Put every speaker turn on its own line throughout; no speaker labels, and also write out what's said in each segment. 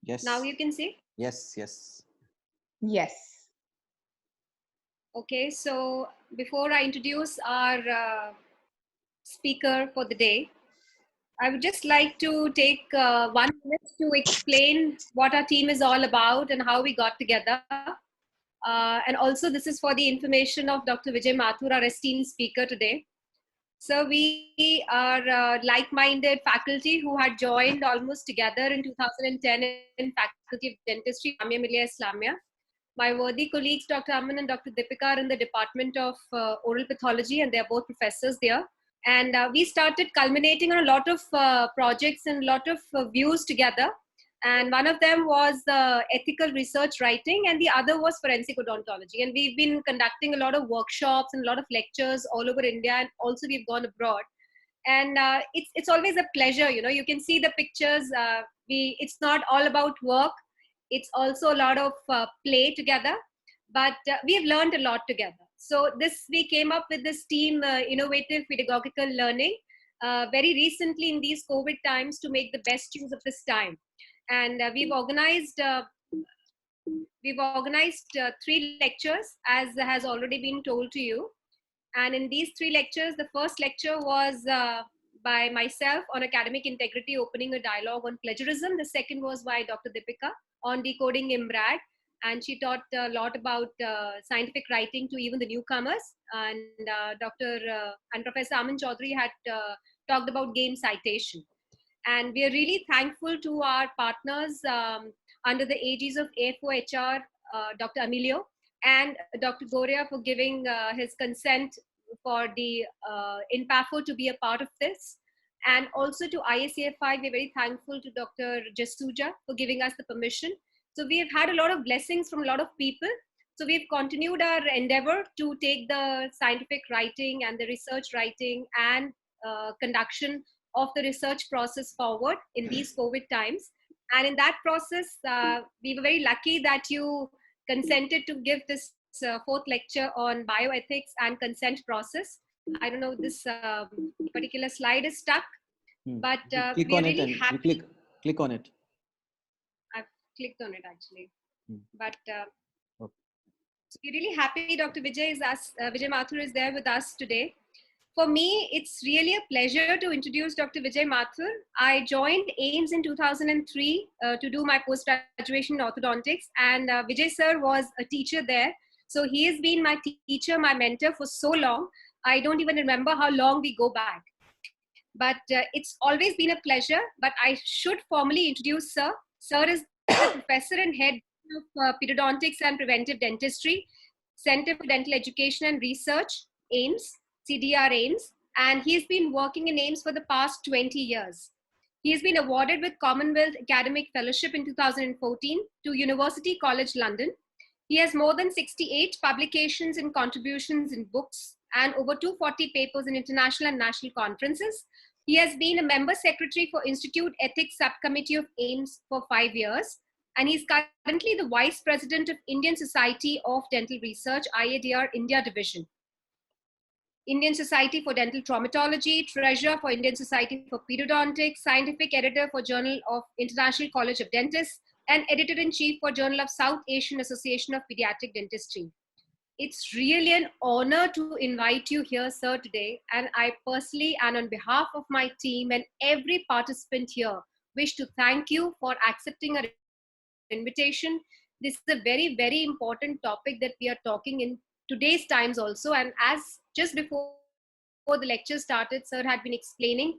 Yes.
Now you can see?
Yes, yes.
Yes.
Okay, so before I introduce our speaker for the day, I would just like to take 1 minute to explain what our team is all about and how we got together. And also, this is for the information of Dr. Vijay Mathur, our esteemed speaker today. So we are like-minded faculty who had joined almost together in 2010 in Faculty of Dentistry, Jamia Millia Islamia. My worthy colleagues, Dr. Aman and Dr. Deepika, are in the Department of Oral Pathology, and they are both professors there. And we started culminating on a lot of projects and a lot of views together. And one of them was ethical research writing, and the other was forensic odontology. And we've been conducting a lot of workshops and a lot of lectures all over India, and also we've gone abroad. And it's always a pleasure. You can see the pictures. It's not all about work. It's also a lot of play together, but we've learned a lot together. So we came up with this team, innovative pedagogical learning, very recently in these COVID times to make the best use of this time. And we've organized 3 lectures, as has already been told to you. And in these 3 lectures, the first lecture was by myself on academic integrity, opening a dialogue on plagiarism. The second was by Dr. Deepika on decoding IMRAD. And she taught a lot about scientific writing to even the newcomers. And and Professor Aman Chaudhary had talked about game citation. And we are really thankful to our partners under the aegis of A4HR, Dr. Emilio, and Dr. Goria for giving his consent for the INPAFO to be a part of this. And also to IACFI, we're very thankful to Dr. Jasuja for giving us the permission. So we have had a lot of blessings from a lot of people. So we've continued our endeavor to take the scientific writing and the research writing and conduction of the research process forward in these COVID times. And in that process, we were very lucky that you consented to give this 4th lecture on bioethics and consent process. I don't know, this particular slide is stuck, but
click
we are
on it
really
and
happy.
click on it.
I've clicked on it actually, but
Okay.
we're really happy Dr. Vijay Mathur is there with us today. For me, it's really a pleasure to introduce Dr. Vijay Mathur. I joined AIMS in 2003 to do my post-graduation in orthodontics, and Vijay sir was a teacher there. So he has been my teacher, my mentor for so long. I don't even remember how long we go back. But it's always been a pleasure. But I should formally introduce sir. Sir is professor and head of periodontics and preventive dentistry, Center for Dental Education and Research, AIMS. CDR AIMS, and he's been working in AIMS for the past 20 years. He has been awarded with Commonwealth Academic Fellowship in 2014 to University College London. He has more than 68 publications and contributions in books and over 240 papers in international and national conferences. He has been a member secretary for Institute Ethics Subcommittee of AIMS for 5 years. And he's currently the vice president of Indian Society of Dental Research, IADR India Division. Indian Society for Dental Traumatology, Treasurer for Indian Society for Periodontics, Scientific Editor for Journal of International College of Dentists, and Editor-in-Chief for Journal of South Asian Association of Pediatric Dentistry. It's really an honor to invite you here, sir, today. And I personally, and on behalf of my team and every participant here, wish to thank you for accepting our invitation. This is a very, very important topic that we are talking in today's times also. And as just before the lecture started, sir had been explaining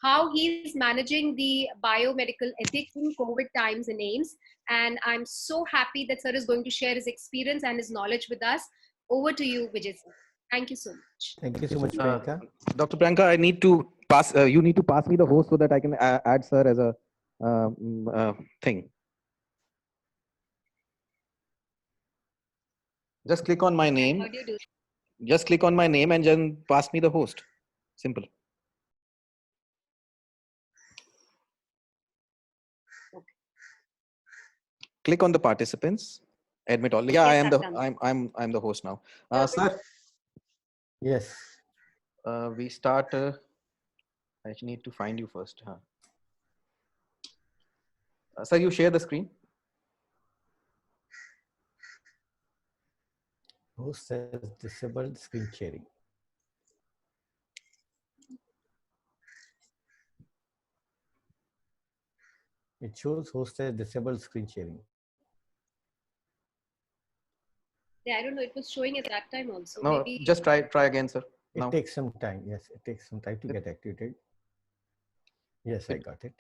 how he's managing the biomedical ethics in COVID times in AIMS. And I'm so happy that sir is going to share his experience and his knowledge with us. Over to you, Vijay sir. Thank you so much.
Thank you so much, Priyanka.
Dr. Priyanka, I need to pass. You need to pass me the host so that I can add sir as a thing. Just click on my name.
How do you do?
Just click on my name and then pass me the host. Simple.
Okay.
Click on the participants. Admit all. Yeah,
Yes,
I'm the host now. Sir.
Yes.
We start. I need to find you first. Huh? Sir, you share the screen.
Host has disabled screen sharing. It shows host has disabled screen sharing.
Yeah, I don't know. It was showing at that time also.
No,
Maybe.
just try again, sir.
It
Now.
takes some time. Yes, it takes some time to get activated. Yes, I got it.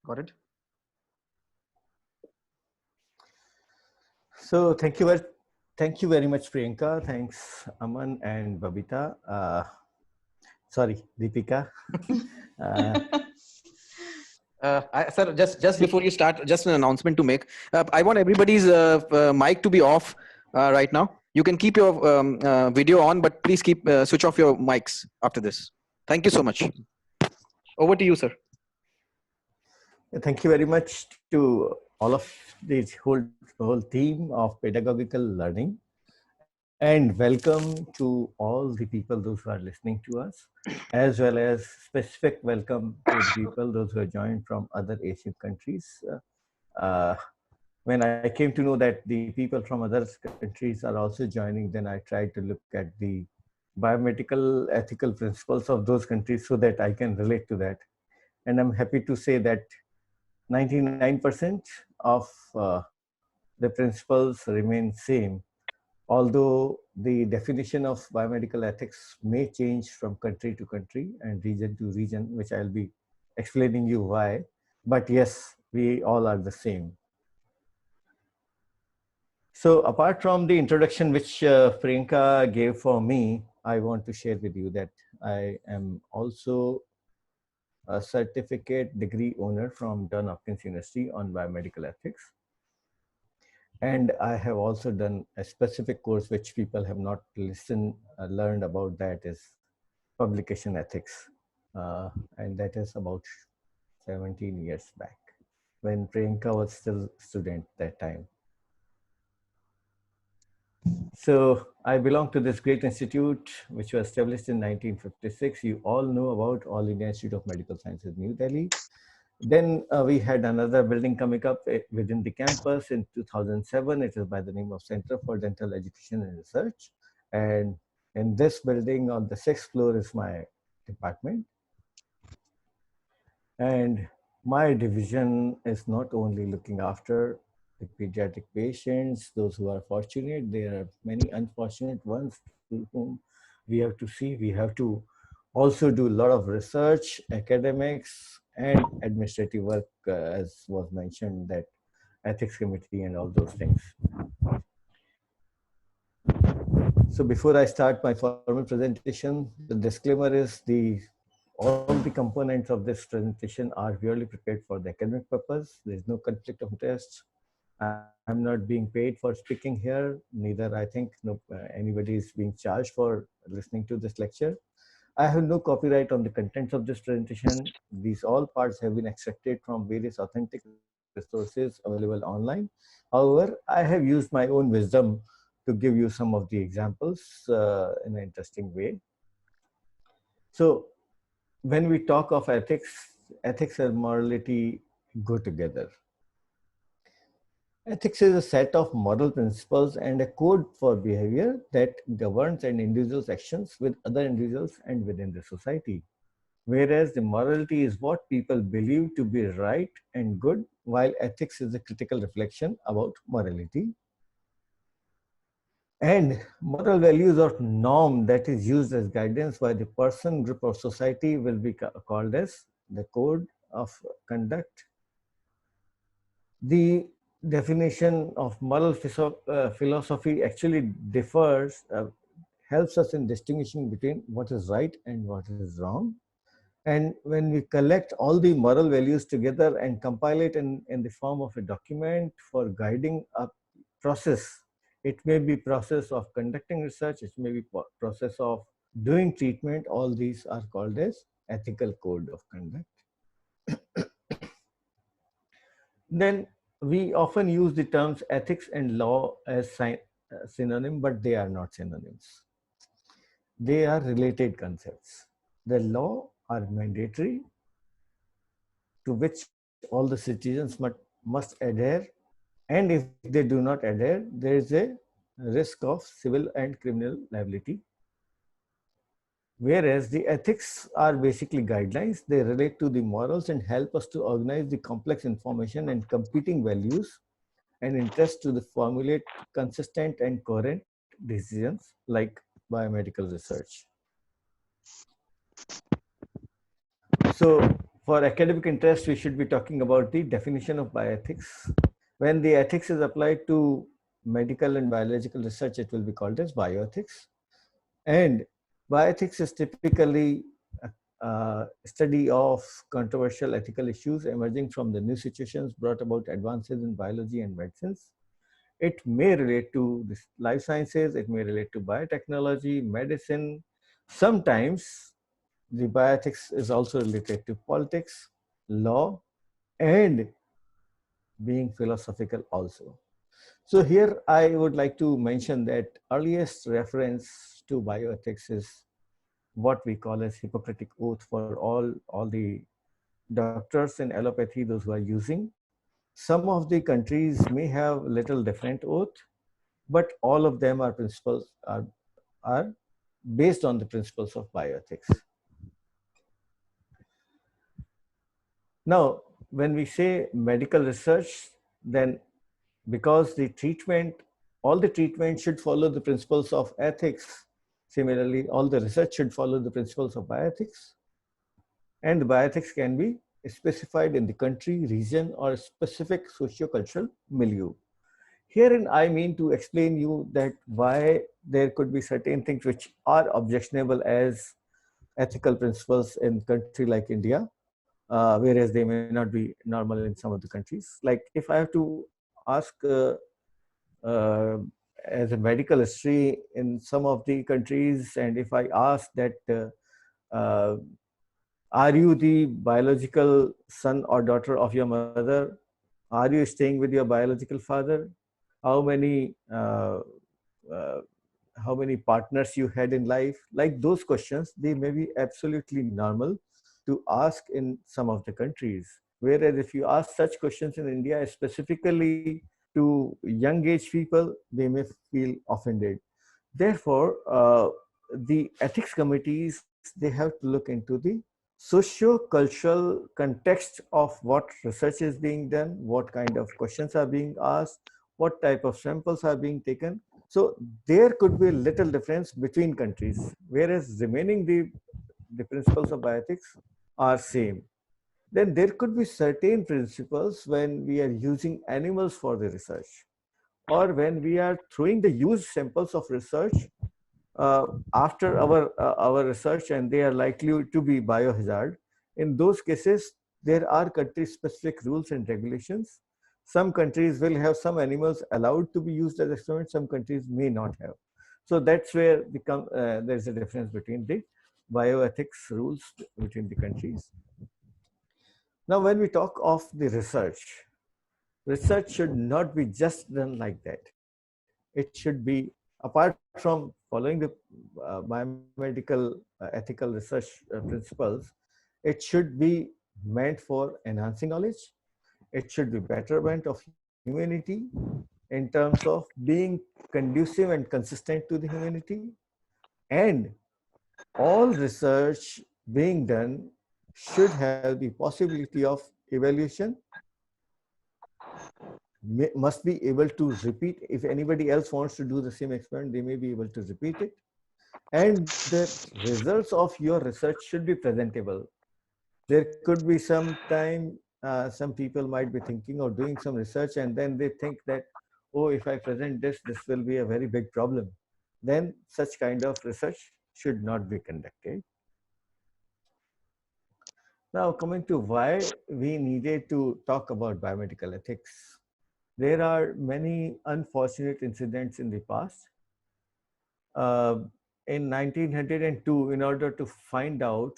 Got it?
So thank you very much, Priyanka. Thanks, Aman and Babita. Sorry, Deepika.
Sir, just before you start, just an announcement to make. I want everybody's mic to be off right now. You can keep your video on, but please keep switch off your mics after this. Thank you so much. Over to you, sir.
Thank you very much to all of this whole team of pedagogical learning, and welcome to all the people those who are listening to us, as well as specific welcome to the people those who are joined from other Asian countries. When I came to know that the people from other countries are also joining, then I tried to look at the biomedical ethical principles of those countries so that I can relate to that. And I'm happy to say that 99% of the principles remain same, although the definition of biomedical ethics may change from country to country and region to region, which I'll be explaining you why. But yes, we all are the same. So apart from the introduction which Priyanka gave for me, I want to share with you that I am also a certificate degree owner from Johns Hopkins University on biomedical ethics. And I have also done a specific course which people have not learned about, that is publication ethics. And that is about 17 years back when Priyanka was still a student that time. So I belong to this great institute, which was established in 1956. You all know about All India Institute of Medical Sciences, New Delhi. Then we had another building coming up within the campus in 2007. It is by the name of Center for Dental Education and Research. And in this building on the 6th floor is my department. And my division is not only looking after the pediatric patients, those who are fortunate, there are many unfortunate ones to whom we have to see. We have to also do a lot of research, academics, and administrative work, as was mentioned, that ethics committee and all those things. So before I start my formal presentation, the disclaimer is all the components of this presentation are purely prepared for the academic purpose. There is no conflict of interest. I'm not being paid for speaking here. Neither I think anybody is being charged for listening to this lecture. I have no copyright on the contents of this presentation. These all parts have been extracted from various authentic resources available online. However, I have used my own wisdom to give you some of the examples in an interesting way. So when we talk of ethics, ethics and morality go together. Ethics is a set of moral principles and a code for behavior that governs an individual's actions with other individuals and within the society. Whereas the morality is what people believe to be right and good, while ethics is a critical reflection about morality. And moral values or norm that is used as guidance by the person, group, or society will be called as the code of conduct. The definition of moral philosophy actually differs, helps us in distinguishing between what is right and what is wrong. And when we collect all the moral values together and compile it in the form of a document for guiding a process, it may be process of conducting research, it may be process of doing treatment, all these are called as ethical code of conduct. Then we often use the terms ethics and law as synonym, but they are not synonyms. They are related concepts. The law are mandatory, to which all the citizens must adhere, and if they do not adhere, there is a risk of civil and criminal liability. Whereas the ethics are basically guidelines, they relate to the morals and help us to organize the complex information and competing values and interests to the formulate consistent and coherent decisions like biomedical research. So for academic interest, we should be talking about the definition of bioethics. When the ethics is applied to medical and biological research, it will be called as bioethics. And bioethics is typically a study of controversial ethical issues emerging from the new situations brought about advances in biology and medicines. It may relate to the life sciences, it may relate to biotechnology, medicine. Sometimes the bioethics is also related to politics, law, and being philosophical also. So here I would like to mention that earliest reference to bioethics is what we call as Hippocratic Oath for all the doctors in allopathy, those who are using. Some of the countries may have little different oath, but all of them are principles are based on the principles of bioethics. Now, when we say medical research, then because the treatment, all the treatment should follow the principles of ethics. Similarly, all the research should follow the principles of bioethics. And the bioethics can be specified in the country, region, or specific socio-cultural milieu. Herein, I mean to explain you that why there could be certain things which are objectionable as ethical principles in country like India, whereas they may not be normal in some of the countries. Like if I have to ask uh, as a medical history in some of the countries, and if I ask that uh, are you the biological son or daughter of your mother? Are you staying with your biological father? How many uh, how many partners you had in life? Like those questions, they may be absolutely normal to ask in some of the countries. Whereas if you ask such questions in India, specifically to young age people, they may feel offended. Therefore, the ethics committees, they have to look into the socio-cultural context of what research is being done, what kind of questions are being asked, what type of samples are being taken. So there could be a little difference between countries, whereas remaining the principles of bioethics are same. Then there could be certain principles when we are using animals for the research, or when we are throwing the used samples of research after our research, and they are likely to be biohazard. In those cases, there are country-specific rules and regulations. Some countries will have some animals allowed to be used as experiments. Some countries may not have. So that's where there's a difference between the bioethics rules between the countries. Now, when we talk of the research should not be just done like that. It should be, apart from following the biomedical ethical research principles, it should be meant for enhancing knowledge. It should be betterment of humanity in terms of being conducive and consistent to the humanity. And all research being done should have the possibility of evaluation, must be able to repeat. If anybody else wants to do the same experiment, they may be able to repeat it. And the results of your research should be presentable. There could be some time, some people might be thinking of doing some research, and then they think that, oh, if I present this, this will be a very big problem. Then such kind of research should not be conducted. Now, coming to why we needed to talk about biomedical ethics. There are many unfortunate incidents in the past. In 1902, in order to find out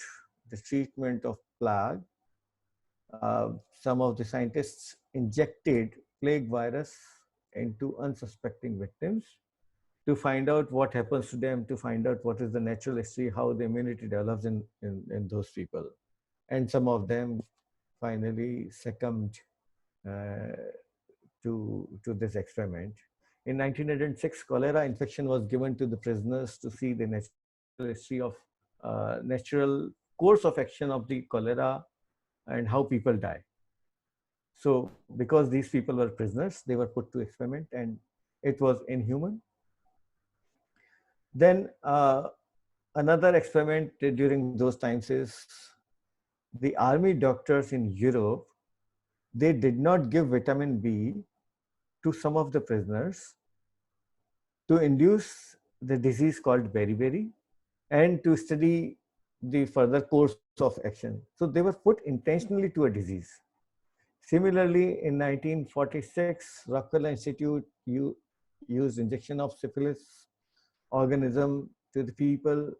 the treatment of plague, some of the scientists injected plague virus into unsuspecting victims to find out what happens to them, to find out what is the natural history, how the immunity develops in those people. And some of them finally succumbed uh, to this experiment. In 1906, cholera infection was given to the prisoners to see the natural history of natural course of action of the cholera and how people die. So because these people were prisoners, they were put to experiment and it was inhuman. Then another experiment during those times is the army doctors in Europe, they did not give vitamin B to some of the prisoners to induce the disease called beriberi and to study the further course of action. So they were put intentionally to a disease. Similarly, in 1946, Rockefeller Institute used injection of syphilis organism to the people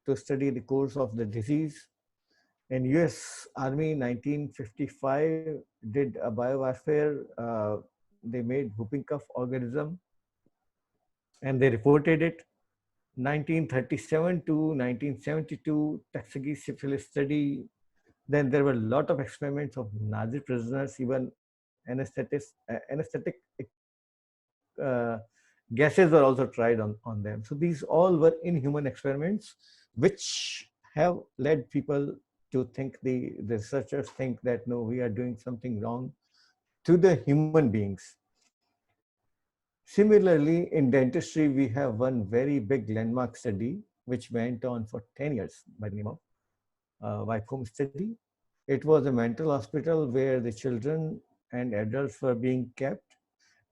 to study the course of the disease. In US Army 1955 did a biowarfare, they made whooping cough organism and they reported it. 1937 to 1972 Tuskegee syphilis study. Then there were a lot of experiments of Nazi prisoners, even anesthetic uh, gases were also tried on them. So these all were inhuman experiments, which have led people to think, the researchers think that no, we are doing something wrong to the human beings. Similarly, in dentistry, we have one very big landmark study which went on for 10 years by the name of Wycombe study. It was a mental hospital where the children and adults were being kept.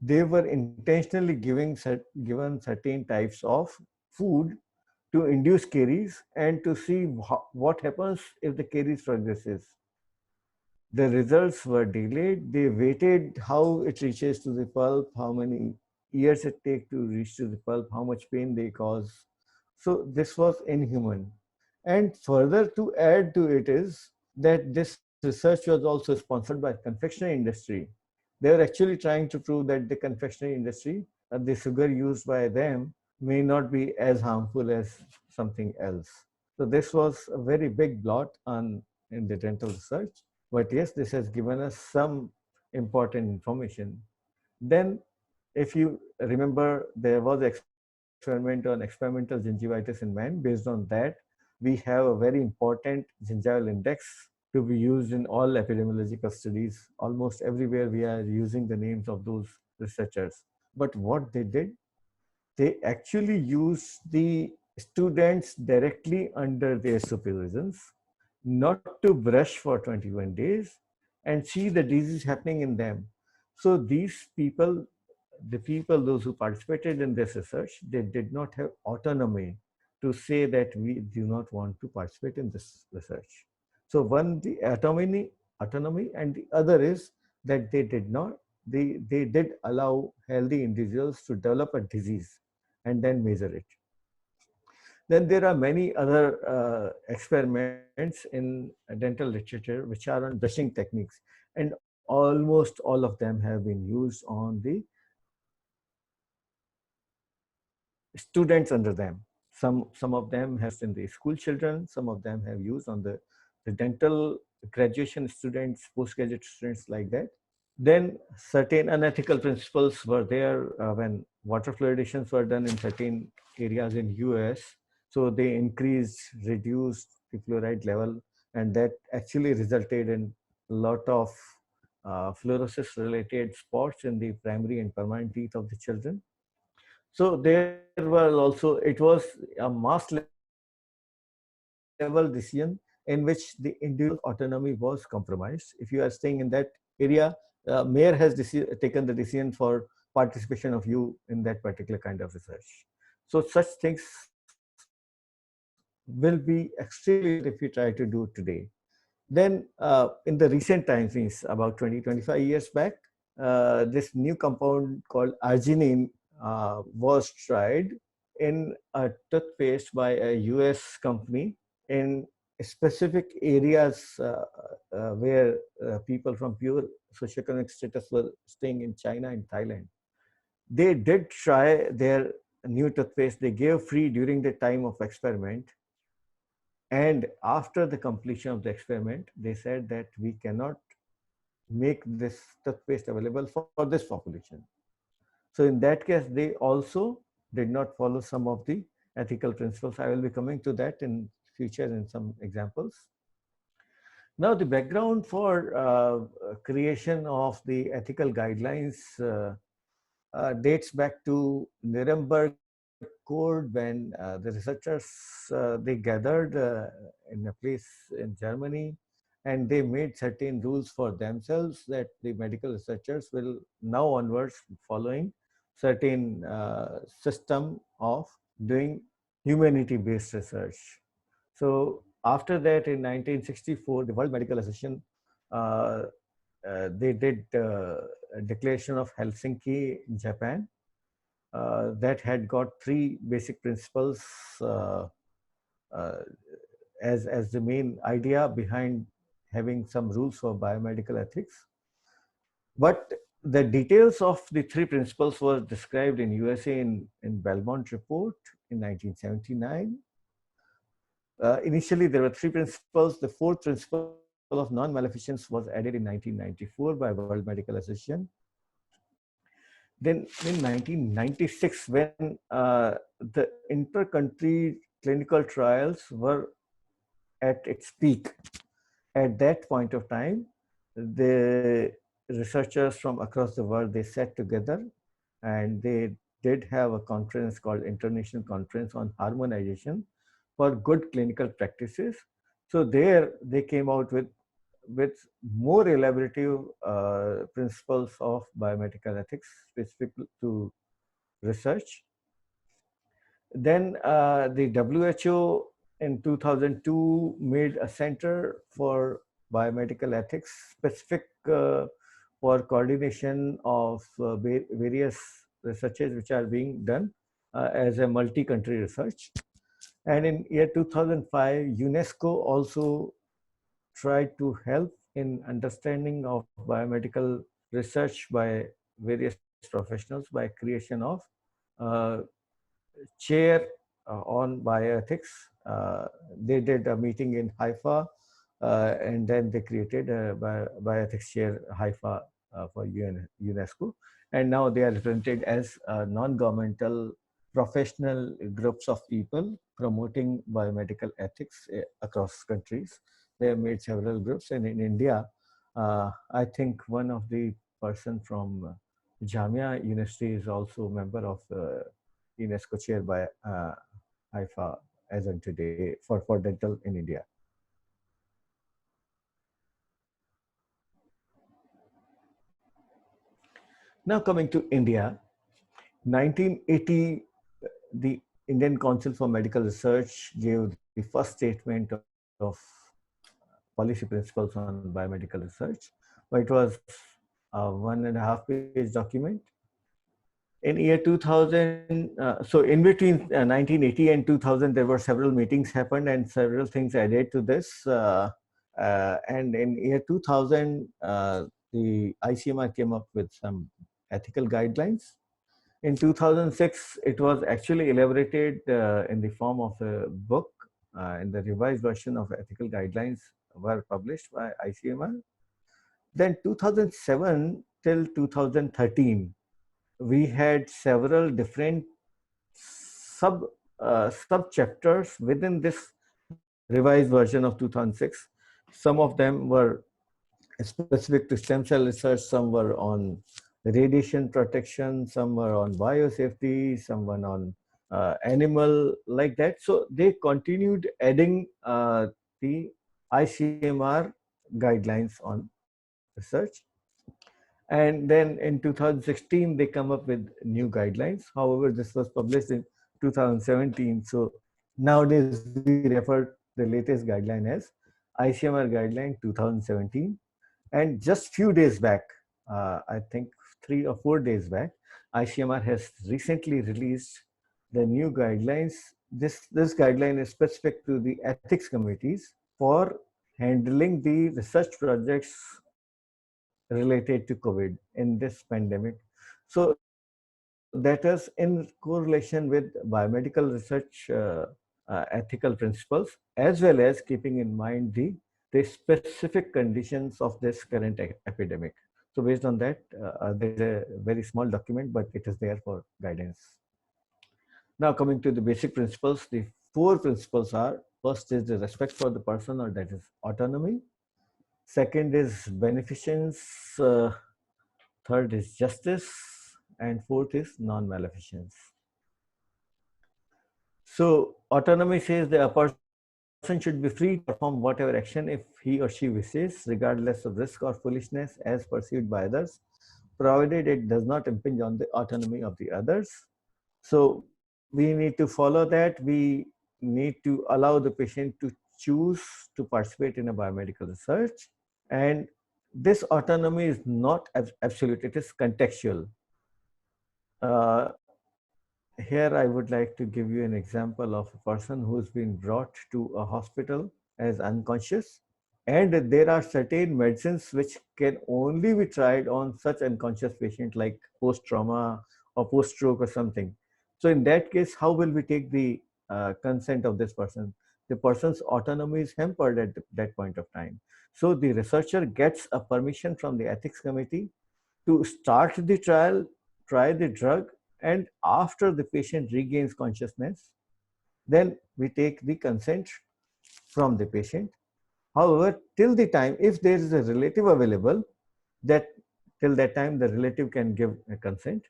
They were intentionally given certain types of food to induce caries and to see what happens if the caries progresses. The results were delayed. They waited how it reaches to the pulp, how many years it takes to reach to the pulp, how much pain they cause. So this was inhuman. And further to add to it is that this research was also sponsored by confectionery industry. They were actually trying to prove that the confectionery industry, the sugar used by them may not be as harmful as something else. So this was a very big blot in the dental research. But yes, this has given us some important information. Then, if you remember, there was an experiment on experimental gingivitis in man. Based on that, we have a very important gingival index to be used in all epidemiological studies. Almost everywhere we are using the names of those researchers. But what they did, they actually used the students directly under their supervisions, not to brush for 21 days and see the disease happening in them. So these people, the people, those who participated in this research, they did not have autonomy to say that we do not want to participate in this research. So one, the autonomy, and the other is that they did allow healthy individuals to develop a disease and then measure it. Then there are many other experiments in dental literature which are on brushing techniques, and almost all of them have been used on the students under them. Some of them have in the school children, some of them have used on the dental graduation students, postgraduate students, like that. Then certain unethical principles were there when water fluoridations were done in certain areas in US. So they reduced the fluoride level, and that actually resulted in a lot of fluorosis related spots in the primary and permanent teeth of the children. So there were also, it was a mass level decision in which the individual autonomy was compromised. If you are staying in that area, mayor has taken the decision for participation of you in that particular kind of research. So such things will be extremely if you try to do today. Then in the recent times, means about 20-25 years back, this new compound called arginine was tried in a toothpaste by a US company in specific areas where people from pure socioeconomic status were staying in China and Thailand. They did try their new toothpaste. They gave free during the time of experiment. And after the completion of the experiment, they said that we cannot make this toothpaste available for this population. So in that case, they also did not follow some of the ethical principles. I will be coming to that in future in some examples. Now, the background for creation of the ethical guidelines dates back to Nuremberg Code, when the researchers they gathered in a place in Germany, and they made certain rules for themselves that the medical researchers will now onwards following certain system of doing humanity-based research. So after that, in 1964, the World Medical Association they did a declaration of Helsinki, Japan, that had got three basic principles uh, uh, as the main idea behind having some rules for biomedical ethics. But the details of the three principles were described in USA in Belmont Report in 1979. Initially, there were three principles. The fourth principle of non-maleficence was added in 1994 by World Medical Association. Then in 1996, when the inter-country clinical trials were at its peak, at that point of time, the researchers from across the world, they sat together and they did have a conference called International Conference on Harmonization for Good Clinical Practices. So there they came out with more elaborative principles of biomedical ethics specific to research. Then the WHO in 2002 made a center for biomedical ethics specific for coordination of various researches which are being done as a multi-country research. And in year 2005, UNESCO also tried to help in understanding of biomedical research by various professionals by creation of uh, chair on bioethics. They did a meeting in Haifa, and then they created a bioethics chair Haifa for UNESCO. And now they are represented as non-governmental professional groups of people promoting biomedical ethics across countries. They have made several groups, and in India, I think one of the person from Jamia University is also a member of UNESCO chair by Haifa as of today for dental in India. Now coming to India, 1980, the Indian Council for Medical Research gave the first statement of policy principles on biomedical research. But it was a 1.5-page document. In year 2000, so in between 1980 and 2000, there were several meetings happened and several things added to this. And in year 2000, the ICMR came up with some ethical guidelines. In 2006, it was actually elaborated in the form of a book, and the revised version of ethical guidelines were published by ICMR. Then 2007 till 2013, we had several different sub chapters within this revised version of 2006. Some of them were specific to stem cell research, some were on radiation protection, some were on biosafety, some were on animal, like that. So they continued adding the ICMR guidelines on research. And then in 2016, they come up with new guidelines. However, this was published in 2017. So nowadays, we refer the latest guideline as ICMR Guideline 2017. And just few days back, I think 3 or 4 days back, ICMR has recently released the new guidelines. This guideline is specific to the ethics committees for handling the research projects related to COVID in this pandemic. So that is in correlation with biomedical research ethical principles, as well as keeping in mind the the specific conditions of this current epidemic. So based on that, there's a very small document, but it is there for guidance. Now coming to the basic principles, the 4 principles are: first is the respect for the person, or that is autonomy. Second is beneficence. Third is justice. And fourth is non-maleficence. So autonomy says that a person should be free to perform whatever action if he or she wishes, regardless of risk or foolishness as perceived by others, provided it does not impinge on the autonomy of the others. So we need to follow that. We need to allow the patient to choose to participate in a biomedical research. And this autonomy is not absolute, it is contextual. Here I would like to give you an example of a person who's been brought to a hospital as unconscious, and there are certain medicines which can only be tried on such unconscious patient, like post-trauma or post-stroke or something. So in that case, how will we take the consent of this person? The person's autonomy is hampered at that point of time. So the researcher gets a permission from the ethics committee to start the trial, try the drug, and after the patient regains consciousness, then we take the consent from the patient. However, till the time, if there is a relative available, that till that time the relative can give a consent.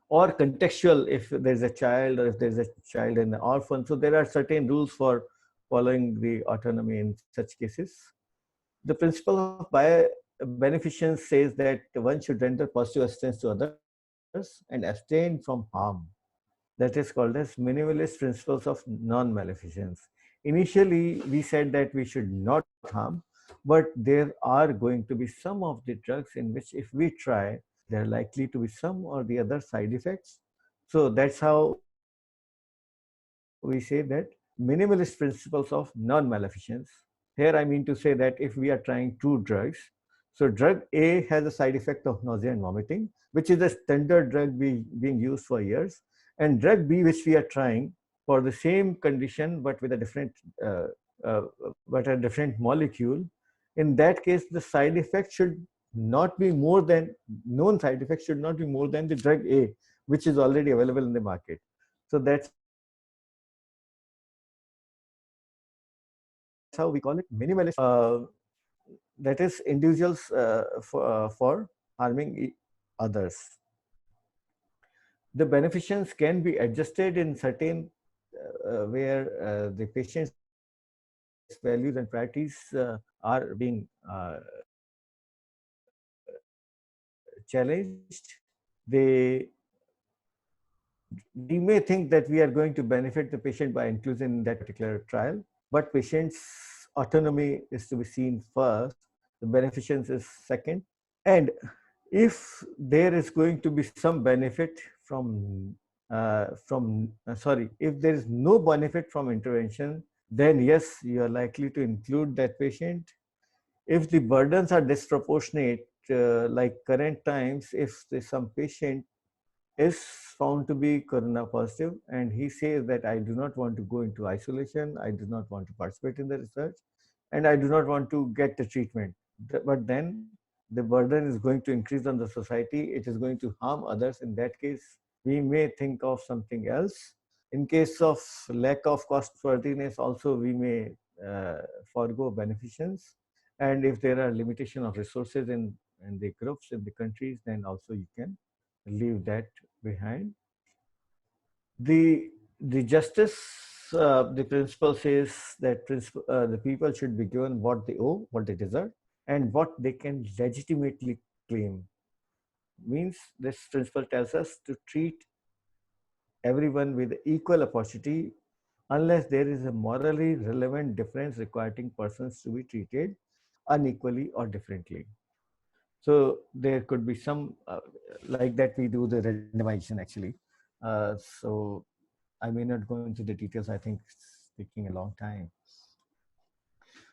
Or contextual, if there's a child, or if there's a child in the orphan. So there are certain rules for following the autonomy in such cases. The principle of beneficence says that one should render positive assistance to others and abstain from harm. That is called as minimalist principles of non-maleficence. Initially, we said that we should not harm, but there are going to be some of the drugs in which if we try, there are likely to be some or the other side effects. So that's how we say that minimalist principles of non-maleficence. Here I mean to say that if we are trying 2 drugs, so drug A has a side effect of nausea and vomiting, which is a standard drug being used for years, and drug B, which we are trying for the same condition but with a different molecule. In that case, the side effect should not be more than known side effects should not be more than the drug A, which is already available in the market. So that's how we call it minimalist. That is individuals for harming others. The beneficence can be adjusted in certain where the patient's values and priorities are being challenged. We may think that we are going to benefit the patient by inclusion in that particular trial, but patient's autonomy is to be seen first. The beneficence is second. And if there is going to be some benefit if there is no benefit from intervention, then yes, you are likely to include that patient. If the burdens are disproportionate, like current times, if some patient is found to be corona positive and he says that I do not want to go into isolation, I do not want to participate in the research, and I do not want to get the treatment, but then the burden is going to increase on the society, it is going to harm others. In that case, we may think of something else. In case of lack of cost worthiness, also we may forego beneficence. And if there are limitation of resources in the groups, in the countries, then also you can leave that behind. The justice, the principle says that the people should be given what they owe, what they deserve, and what they can legitimately claim. Means this principle tells us to treat everyone with equal opportunity unless there is a morally relevant difference requiring persons to be treated unequally or differently. So there could be some like that we do the randomization actually. So I may not go into the details, I think it's taking a long time.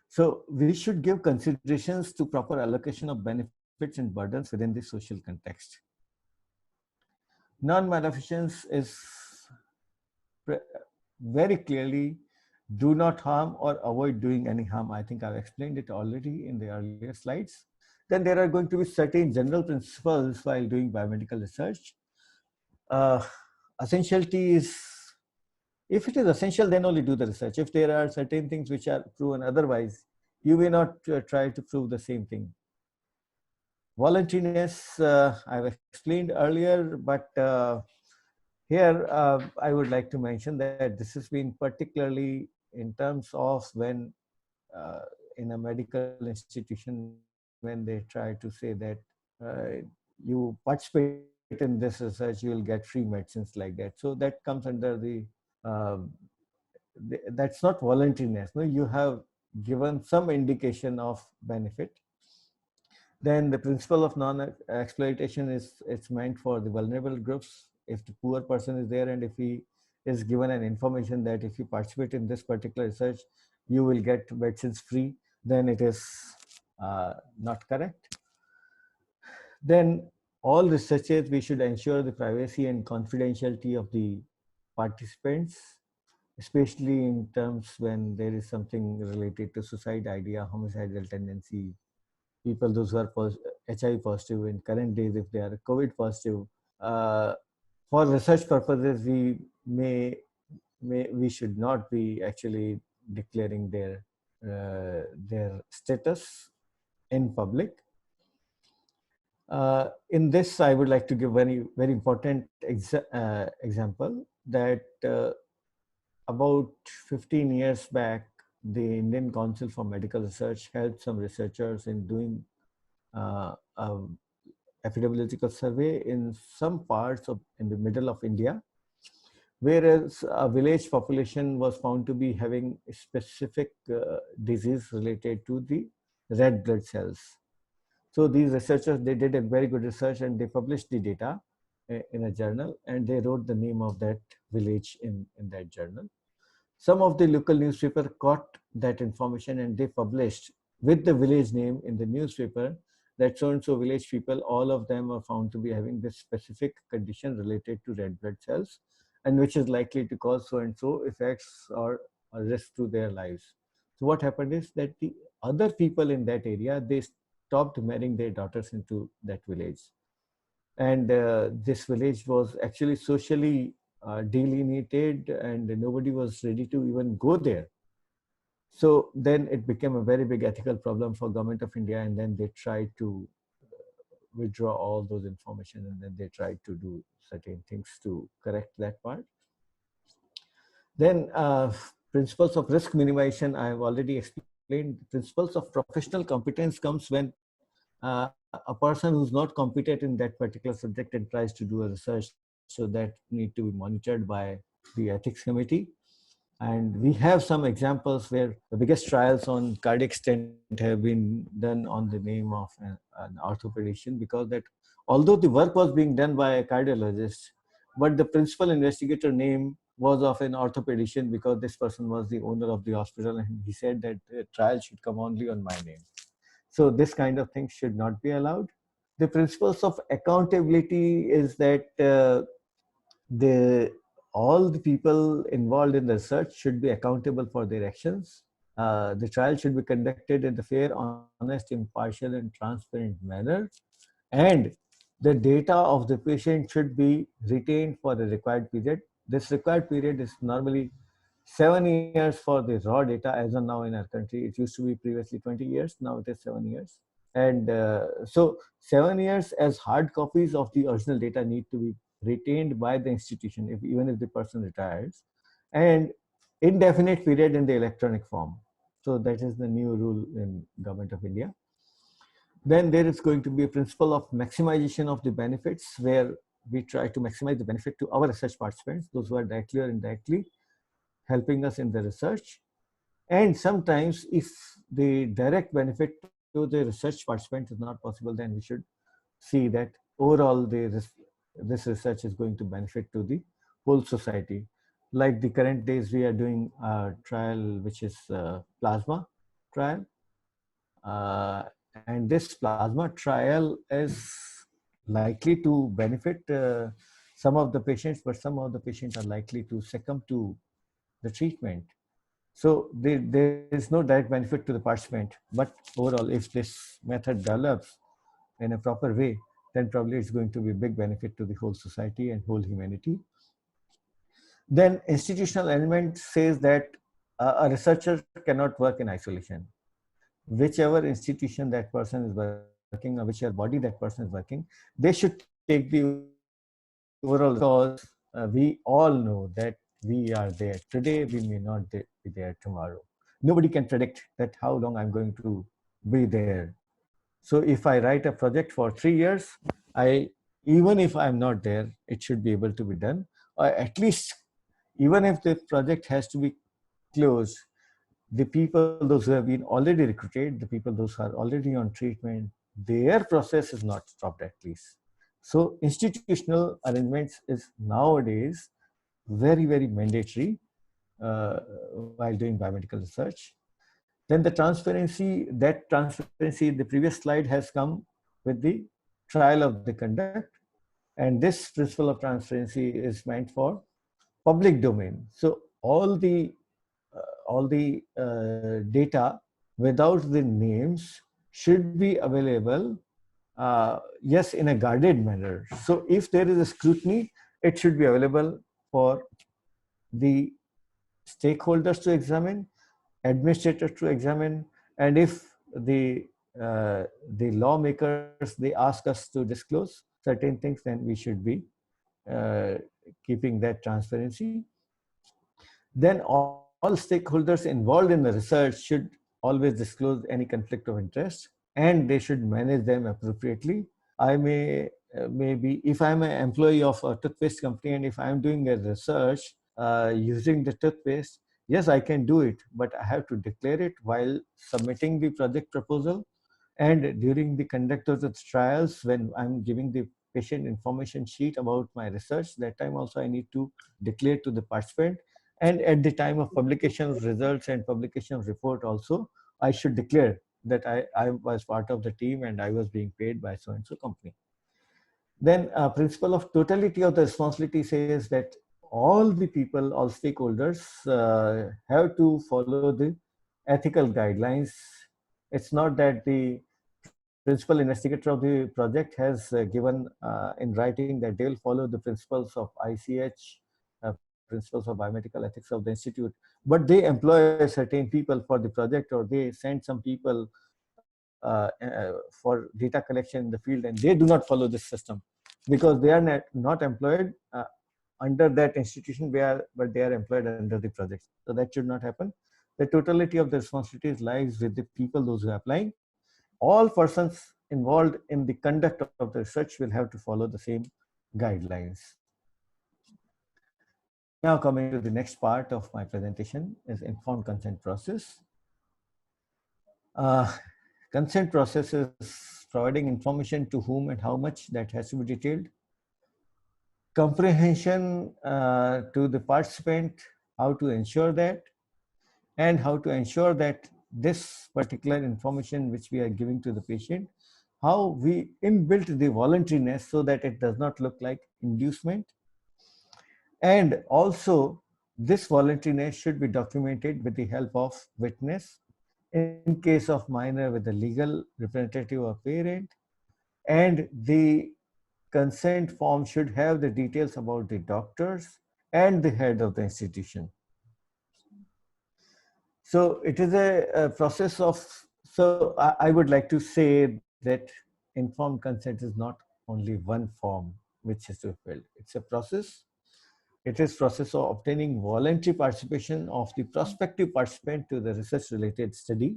So we should give considerations to proper allocation of benefits and burdens within the social context. Non-maleficence is very clearly do not harm or avoid doing any harm. I think I've explained it already in the earlier slides. Then there are going to be certain general principles while doing biomedical research. Essentiality is, if it is essential, then only do the research. If there are certain things which are proven otherwise, you may not try to prove the same thing. Voluntariness, I've explained earlier, but here I would like to mention that this has been particularly in terms of when in a medical institution, when they try to say that you participate in this research, you will get free medicines like that. So that comes under um, that's not voluntariness. No, you have given some indication of benefit. Then the principle of non-exploitation is, it's meant for the vulnerable groups. If the poor person is there and if he is given an information that if you participate in this particular research, you will get medicines free, then it is not correct. Then all researchers, we should ensure the privacy and confidentiality of the participants, especially in terms when there is something related to suicide idea, homicidal tendency, people, those who are HIV positive in current days, if they are COVID positive. For research purposes, we should not be actually declaring their status in public. In this, I would like to give very important example that about 15 years back, the Indian Council for Medical Research helped some researchers in doing epidemiological survey in some parts of in the middle of India, whereas a village population was found to be having a specific disease related to the red blood cells. So these researchers, they did a very good research and they published the data in a journal, and they wrote the name of that village in that journal. Some of the local newspaper caught that information and they published with the village name in the newspaper that so-and-so village people, all of them are found to be having this specific condition related to red blood cells, and which is likely to cause so-and-so effects or a risk to their lives. So what happened is that the other people in that area, they stopped marrying their daughters into that village. And this village was actually socially delineated and nobody was ready to even go there. So then it became a very big ethical problem for Government of India, and then they tried to withdraw all those information, and then they tried to do certain things to correct that part. Then principles of risk minimization, I have already explained. Principles of professional competence comes when a person who's not competent in that particular subject and tries to do a research, so that need to be monitored by the ethics committee. And we have some examples where the biggest trials on cardiac stent have been done on the name of an orthopedician, because that although the work was being done by a cardiologist, but the principal investigator name was of an orthopedician because this person was the owner of the hospital, and he said that the trial should come only on my name. So this kind of thing should not be allowed. The principles of accountability is that all the people involved in the research should be accountable for their actions. The trial should be conducted in a fair, honest, impartial, and transparent manner. And the data of the patient should be retained for the required period. This required period is normally 7 years for the raw data as of now in our country. It used to be previously 20 years, now it is 7 years. And so 7 years as hard copies of the original data need to be retained by the institution, even if the person retires, and indefinite period in the electronic form. So that is the new rule in Government of India. Then there is going to be a principle of maximization of the benefits, where we try to maximize the benefit to our research participants, those who are directly or indirectly helping us in the research. And sometimes if the direct benefit to the research participant is not possible, then we should see that overall this research is going to benefit to the whole society. Like the current days, we are doing a trial which is plasma trial. And this plasma trial is likely to benefit some of the patients, but some of the patients are likely to succumb to the treatment. So there is no direct benefit to the participant, but overall, if this method develops in a proper way, then probably it's going to be a big benefit to the whole society and whole humanity. Then institutional element says that a researcher cannot work in isolation. Whichever institution that person is working or whichever body that person is working, they should take the overall, because we all know that we are there today, we may not be there tomorrow. Nobody can predict that how long I'm going to be there. So if I write a project for 3 years, even if I'm not there, it should be able to be done. Or at least, even if the project has to be closed, the people, those who have been already recruited, the people, those who are already on treatment, their process is not stopped at least. So institutional arrangements is nowadays very, very mandatory while doing biomedical research. Then the transparency, the previous slide has come with the trial of the conduct. And this principle of transparency is meant for public domain. So all the data without the names should be available, yes, in a guarded manner. So if there is a scrutiny, it should be available for the stakeholders to examine, administrators to examine, and if the lawmakers, they ask us to disclose certain things, then we should be keeping that transparency. Then all stakeholders involved in the research should always disclose any conflict of interest, and they should manage them appropriately. I maybe if I'm an employee of a toothpaste company and if I'm doing a research using the toothpaste, yes, I can do it, but I have to declare it while submitting the project proposal and during the conduct of the trials when I'm giving the patient information sheet about my research. That time also I need to declare to the participant, and at the time of publication of results and publication of report also, I should declare that I was part of the team and I was being paid by so and so company. Then principle of totality of the responsibility says that all the people, all stakeholders have to follow the ethical guidelines. It's not that the principal investigator of the project has given in writing that they'll follow the principles of ICH, principles of biomedical ethics of the institute, but they employ certain people for the project, or they send some people for data collection in the field, and they do not follow this system because they are not employed under that institution, but they are employed under the project. So that should not happen. The totality of the responsibilities lies with the people, those who are applying. All persons involved in the conduct of the research will have to follow the same guidelines. Now coming to the next part of my presentation is informed consent process. Consent process is providing information to whom and how much, that has to be detailed. Comprehension to the participant, how to ensure that, and how to ensure that this particular information which we are giving to the patient, how we inbuilt the voluntariness so that it does not look like inducement. And also this voluntariness should be documented with the help of witness, in case of minor with the legal representative or parent, and the consent form should have the details about the doctors and the head of the institution. So it is a process of, so I would like to say that informed consent is not only one form which is to be filled. It's a process. It is process of obtaining voluntary participation of the prospective participant to the research related study.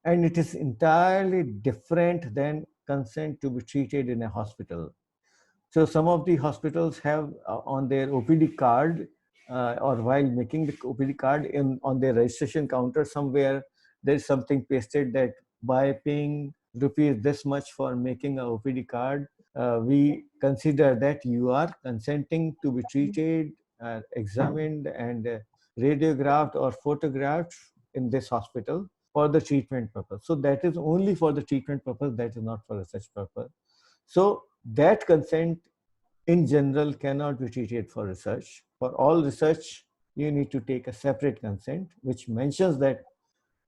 And it is entirely different than consent to be treated in a hospital. So some of the hospitals have on their OPD card or while making the OPD card on their registration counter somewhere, there is something pasted that by paying rupees this much for making a OPD card, we consider that you are consenting to be treated, examined and radiographed or photographed in this hospital for the treatment purpose. So that is only for the treatment purpose, that is not for research purpose. So that consent in general cannot be treated for research. For all research, you need to take a separate consent, which mentions that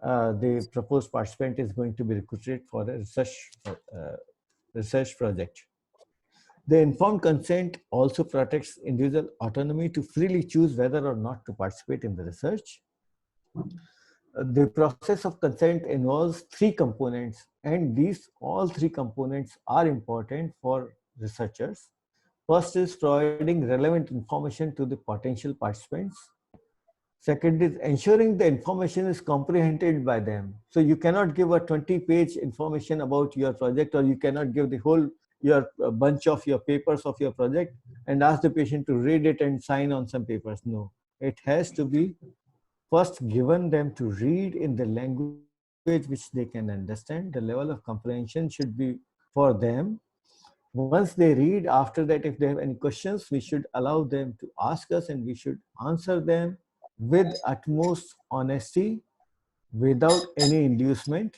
the proposed participant is going to be recruited for a research project. The informed consent also protects individual autonomy to freely choose whether or not to participate in the research. The process of consent involves three components, and these all three components are important for researchers. First is providing relevant information to the potential participants. Second is ensuring the information is comprehended by them. So you cannot give a 20-page information about your project, or you cannot give the whole your bunch of your papers of your project and ask the patient to read it and sign on some papers. No, it has to be first given them to read in the language which they can understand. The level of comprehension should be for them. Once they read, after that, if they have any questions, we should allow them to ask us, and we should answer them with utmost honesty, without any inducement.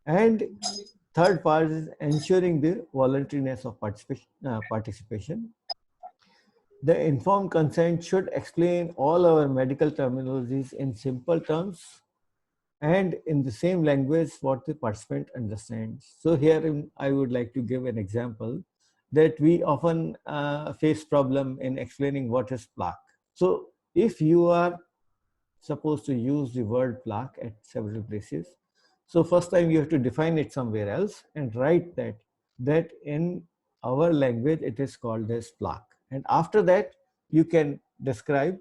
And third part is ensuring the voluntariness of participation. The informed consent should explain all our medical terminologies in simple terms and in the same language what the participant understands. So here I would like to give an example that we often face problem in explaining what is plaque. So if you are supposed to use the word plaque at several places, so first time you have to define it somewhere else and write that in our language it is called as plaque. And after that, you can describe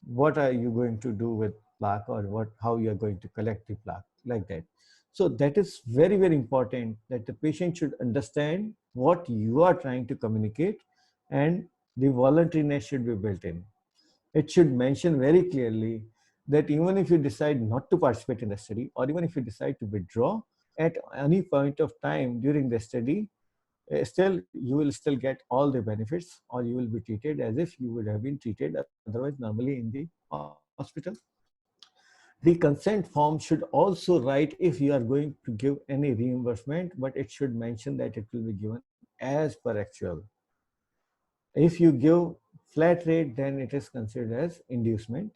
what are you going to do with plaque, or how you are going to collect the plaque, like that. So that is very, very important, that the patient should understand what you are trying to communicate, and the voluntariness should be built in. It should mention very clearly that even if you decide not to participate in the study, or even if you decide to withdraw at any point of time during the study, still you will still get all the benefits, or you will be treated as if you would have been treated otherwise normally in the hospital. The consent form should also write if you are going to give any reimbursement, but it should mention that it will be given as per actual. If you give flat rate, then it is considered as inducement.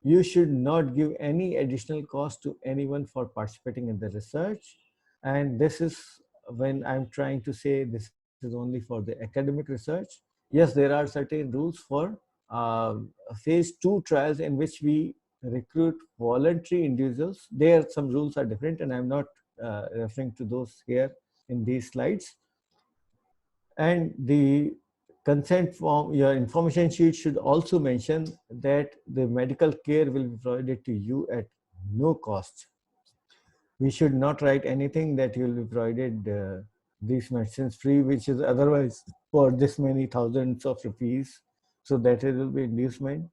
You should not give any additional cost to anyone for participating in the research. And this is when I'm trying to say this is only for the academic research. Yes, there are certain rules for phase 2 trials in which we recruit voluntary individuals. There some rules are different, and I'm not referring to those here in these slides. And the consent form, your information sheet should also mention that the medical care will be provided to you at no cost. We should not write anything that you will be provided these medicines free, which is otherwise for this many thousands of rupees. So that it will be inducement.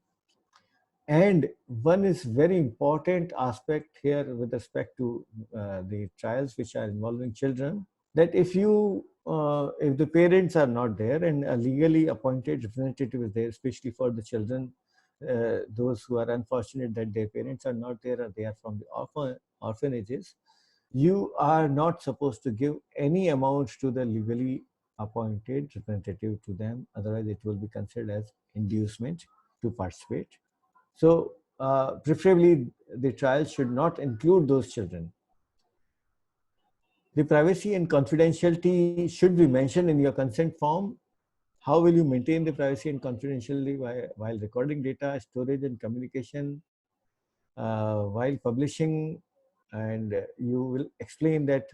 And one is very important aspect here with respect to the trials which are involving children, that if the parents are not there and a legally appointed representative is there, especially for the children, those who are unfortunate that their parents are not there, or they are from the orphanages, you are not supposed to give any amount to the legally appointed representative to them. Otherwise, it will be considered as inducement to participate. So preferably the trial should not include those children. The privacy and confidentiality should be mentioned in your consent form. How will you maintain the privacy and confidentiality while recording data, storage and communication, while publishing, and you will explain that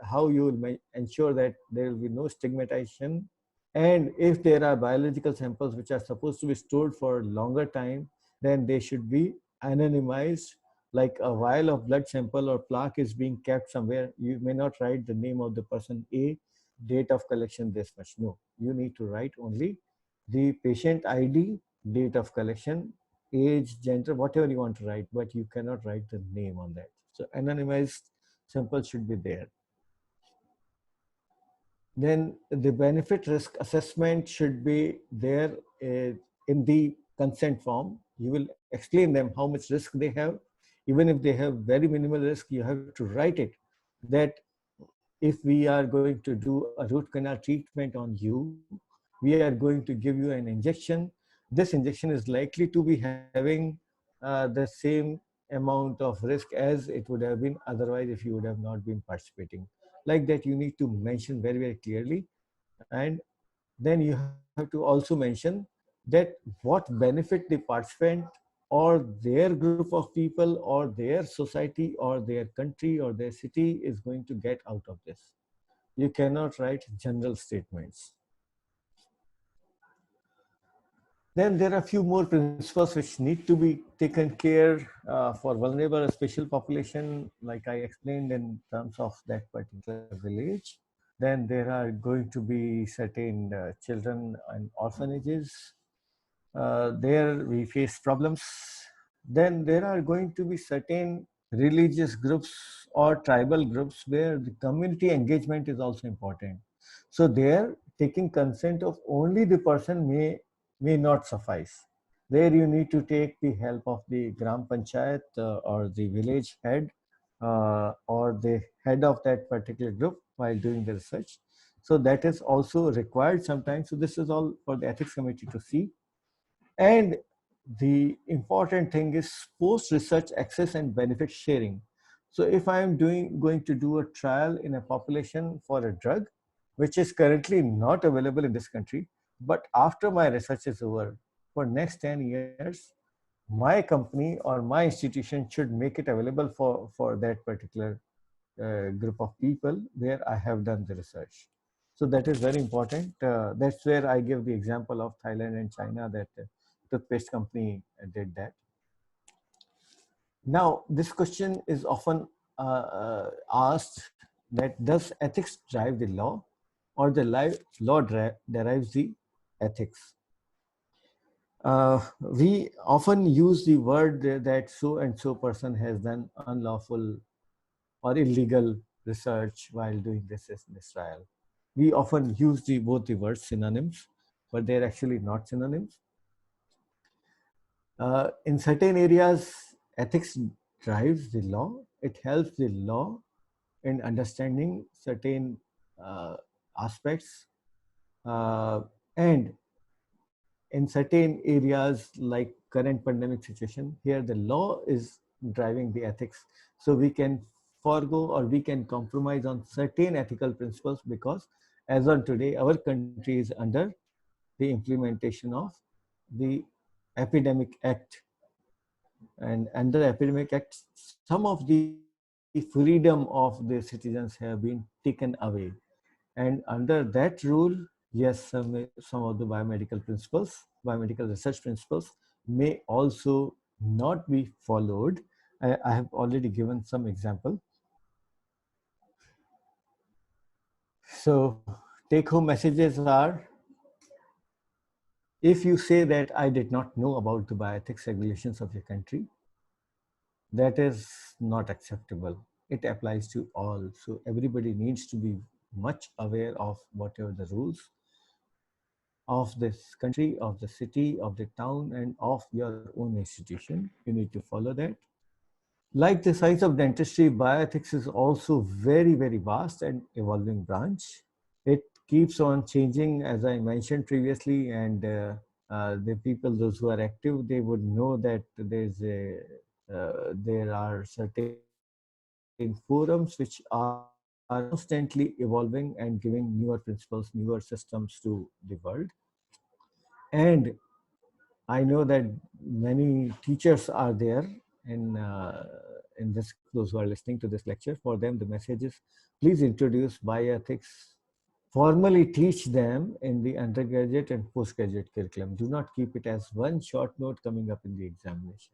how you will ensure that there will be no stigmatization. And if there are biological samples which are supposed to be stored for a longer time, then they should be anonymized. Like a vial of blood sample or plaque is being kept somewhere, you may not write the name of the person A, date of collection this much. No, you need to write only the patient ID, date of collection, age, gender, whatever you want to write, but you cannot write the name on that. So anonymized sample should be there. Then the benefit risk assessment should be there in the consent form. You will explain them how much risk they have. Even if they have very minimal risk, you have to write it that if we are going to do a root canal treatment on you, we are going to give you an injection this injection is likely to be having the same amount of risk as it would have been otherwise if you would have not been participating. Like that, you need to mention very, very clearly. And then you have to also mention that what benefit the participant or their group of people or their society or their country or their city is going to get out of this. You cannot write general statements. Then there are a few more principles which need to be taken care for vulnerable or special population, like I explained in terms of that particular village. Then there are going to be certain children and orphanages. There we face problems. Then there are going to be certain religious groups or tribal groups where the community engagement is also important. So there, taking consent of only the person may not suffice. There you need to take the help of the Gram Panchayat or the village head or the head of that particular group while doing the research. So that is also required sometimes. So this is all for the ethics committee to see. And the important thing is post-research access and benefit sharing. So if I am going to do a trial in a population for a drug, which is currently not available in this country, but after my research is over, for next 10 years, my company or my institution should make it available for that particular group of people where I have done the research. So that is very important. That's where I give the example of Thailand and China that toothpaste company did that. Now, this question is often asked that does ethics drive the law or the law derives the ethics? We often use the word that so and so person has done unlawful or illegal research while doing this trial. We often use both the words synonyms, but they're actually not synonyms. In certain areas, ethics drives the law. It helps the law in understanding certain aspects. And in certain areas like current pandemic situation, here the law is driving the ethics. So we can forego or we can compromise on certain ethical principles because as on today, our country is under the implementation of the Epidemic Act. And under Epidemic Act, some of the freedom of the citizens have been taken away. And under that rule, yes, some of the biomedical principles, biomedical research principles may also not be followed. I have already given some example. So take-home messages are, if you say that I did not know about the bioethics regulations of your country, that is not acceptable. It applies to all. So everybody needs to be much aware of whatever the rules of this country, of the city, of the town, and of your own institution. You need to follow that. Like the science of dentistry, bioethics is also very, very vast and evolving branch. It keeps on changing, as I mentioned previously, and the people, those who are active, they would know that there are certain forums which are constantly evolving and giving newer principles, newer systems to the world. And I know that many teachers are there in this, those who are listening to this lecture. For them, the message is, please introduce bioethics, formally teach them in the undergraduate and postgraduate curriculum. Do not keep it as one short note coming up in the examination.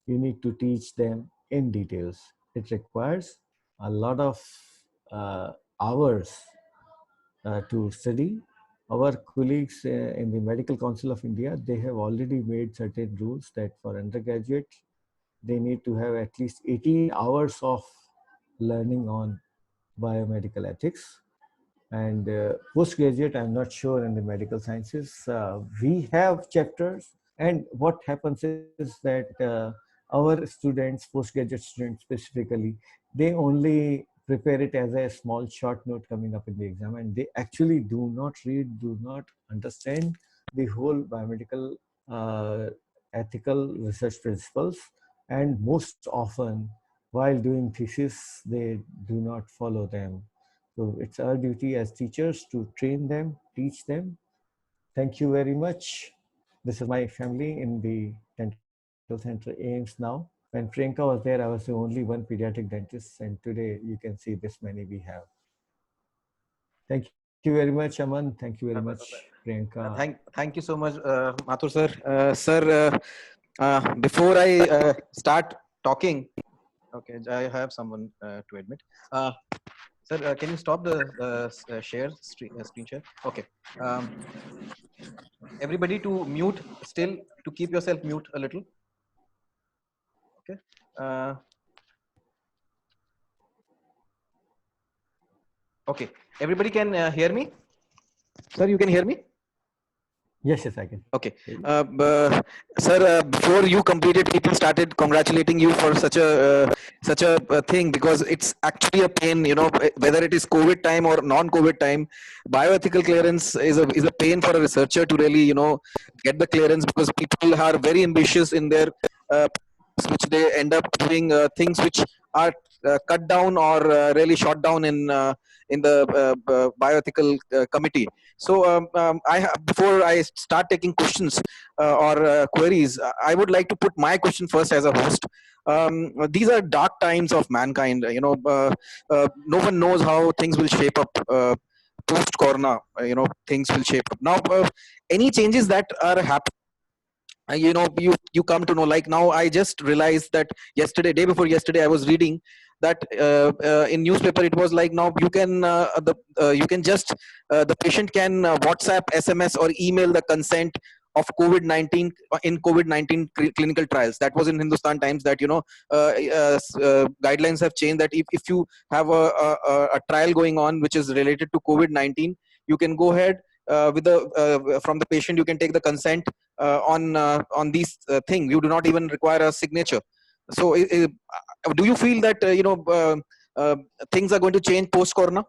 You need to teach them in details. It requires a lot of hours to study. Our colleagues in the Medical Council of India, they have already made certain rules that for undergraduate, they need to have at least 18 hours of learning on biomedical ethics. And postgraduate, I'm not sure in the medical sciences, we have chapters. And what happens is that our students, postgraduate students specifically, they only prepare it as a small short note coming up in the exam, and they actually do not read, do not understand the whole biomedical ethical research principles, and most often while doing thesis, they do not follow them. So it's our duty as teachers to train them, teach them. Thank you very much. This is my family in the dental center AIMS now. When Priyanka was there, I was the only one pediatric dentist, and today you can see this many we have. Thank you very much, Aman. Thank you very much, Priyanka.
Thank you so much, Mathur sir. Before I start talking, okay, I have someone to admit. Sir, can you stop the screen share? Okay. Everybody to mute still, to keep yourself mute a little. Okay. Okay. Everybody can hear me? Sir, you can hear me?
Yes, I can.
Okay. Sir, before you completed, people started congratulating you for such a thing, because it's actually a pain, you know, whether it is COVID time or non-COVID time. Bioethical clearance is a pain for a researcher to really, you know, get the clearance, because people are very ambitious in their which they end up doing things which are cut down or really shot down in the bioethical committee. So before I start taking questions or queries, I would like to put my question first as a host. These are dark times of mankind. You know, no one knows how things will shape up post Corona. You know, things will shape up. Now, any changes that are happening, you know, you come to know, like now I just realized that day before yesterday I was reading that in newspaper it was like, now you can you can just the patient can WhatsApp, SMS or email the consent of COVID-19 in COVID-19 clinical trials. That was in Hindustan Times, that, you know, guidelines have changed, that if you have a trial going on which is related to COVID-19, you can go ahead with the from the patient, you can take the consent on these thing. You do not even require a signature. So do you feel that you know, things are going to change post Corona?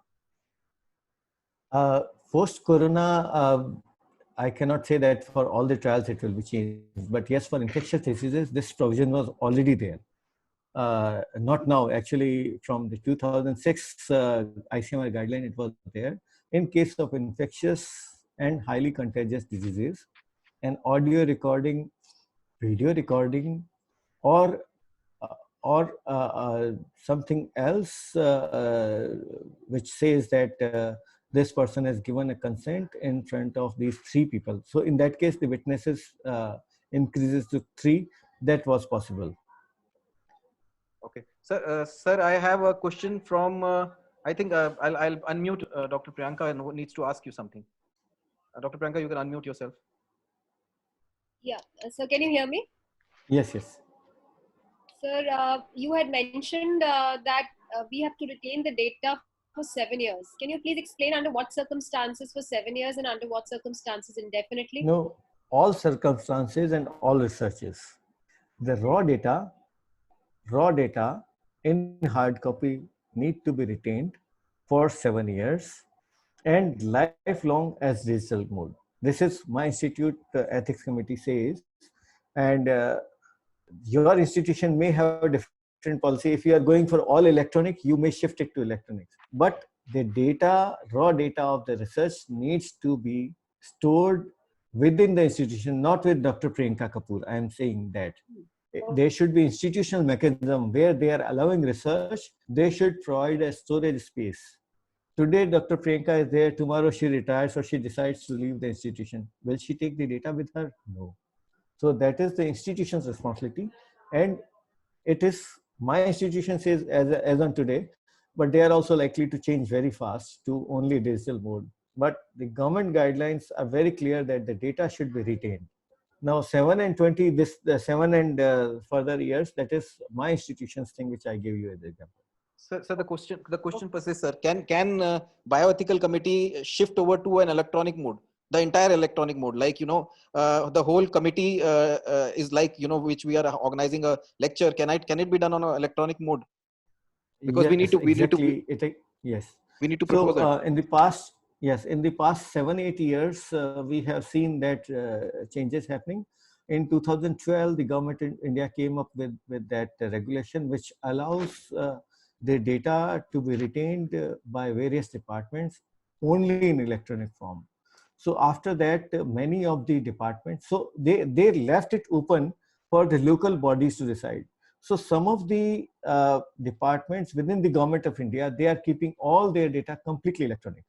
Post Corona, I cannot say that for all the trials it will be changed, but yes, for infectious diseases, this provision was already there. Not now, actually, from the 2006 ICMR guideline, it was there. In case of infectious and highly contagious diseases, an audio recording, video recording, or something else which says that this person has given a consent in front of these 3 people. So in that case, the witnesses increases to 3. That was possible.
Okay, sir, I have a question from. I think I'll unmute Dr. Priyanka, and who needs to ask you something. Dr. Priyanka, you can unmute yourself.
Yeah. So can you hear me?
Yes.
Sir, you had mentioned that we have to retain the data for 7 years. Can you please explain under what circumstances for 7 years and under what circumstances indefinitely?
No, all circumstances and all researches. The raw data in hard copy need to be retained for 7 years and lifelong as digital mode. This is my institute ethics committee says, and your institution may have a different policy. If you are going for all electronic, you may shift it to electronics. But the data, raw data of the research needs to be stored within the institution, not with Dr. Priyanka Kapoor. I am saying that there should be institutional mechanism where they are allowing research. They should provide a storage space. Today, Dr. Priyanka is there. Tomorrow, she retires or she decides to leave the institution. Will she take the data with her? No. So that is the institution's responsibility, and it is my institution says as on today, but they are also likely to change very fast to only digital mode. But the government guidelines are very clear that the data should be retained. Now 7 and 20, this the 7 and further years, that is my institution's thing, which I give you as an example.
So the question persists, sir. Can bioethical committee shift over to an electronic mode? The entire electronic mode, like, you know, the whole committee is like, you know, which we are organizing a lecture. Can it be done on an electronic mode? Because
yes,
we need to
yes,
we need to propose that.
in the past 7-8 years we have seen that changes happening. in 2012, the government in India came up with that regulation, which allows the data to be retained by various departments only in electronic form. So after that, many of the departments, so they left it open for the local bodies to decide. So some of the departments within the government of India, they are keeping all their data completely electronic,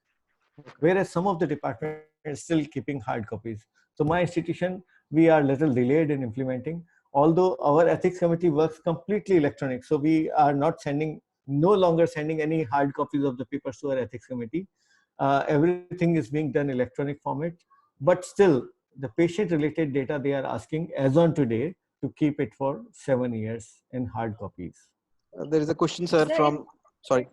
whereas some of the departments are still keeping hard copies. So my institution, we are little delayed in implementing, although our ethics committee works completely electronic. So we are no longer sending any hard copies of the papers to our ethics committee. Everything is being done electronic format, but still the patient related data they are asking as on today to keep it for 7 years in hard copies.
There is a question, sir,
Sir,
from, sorry.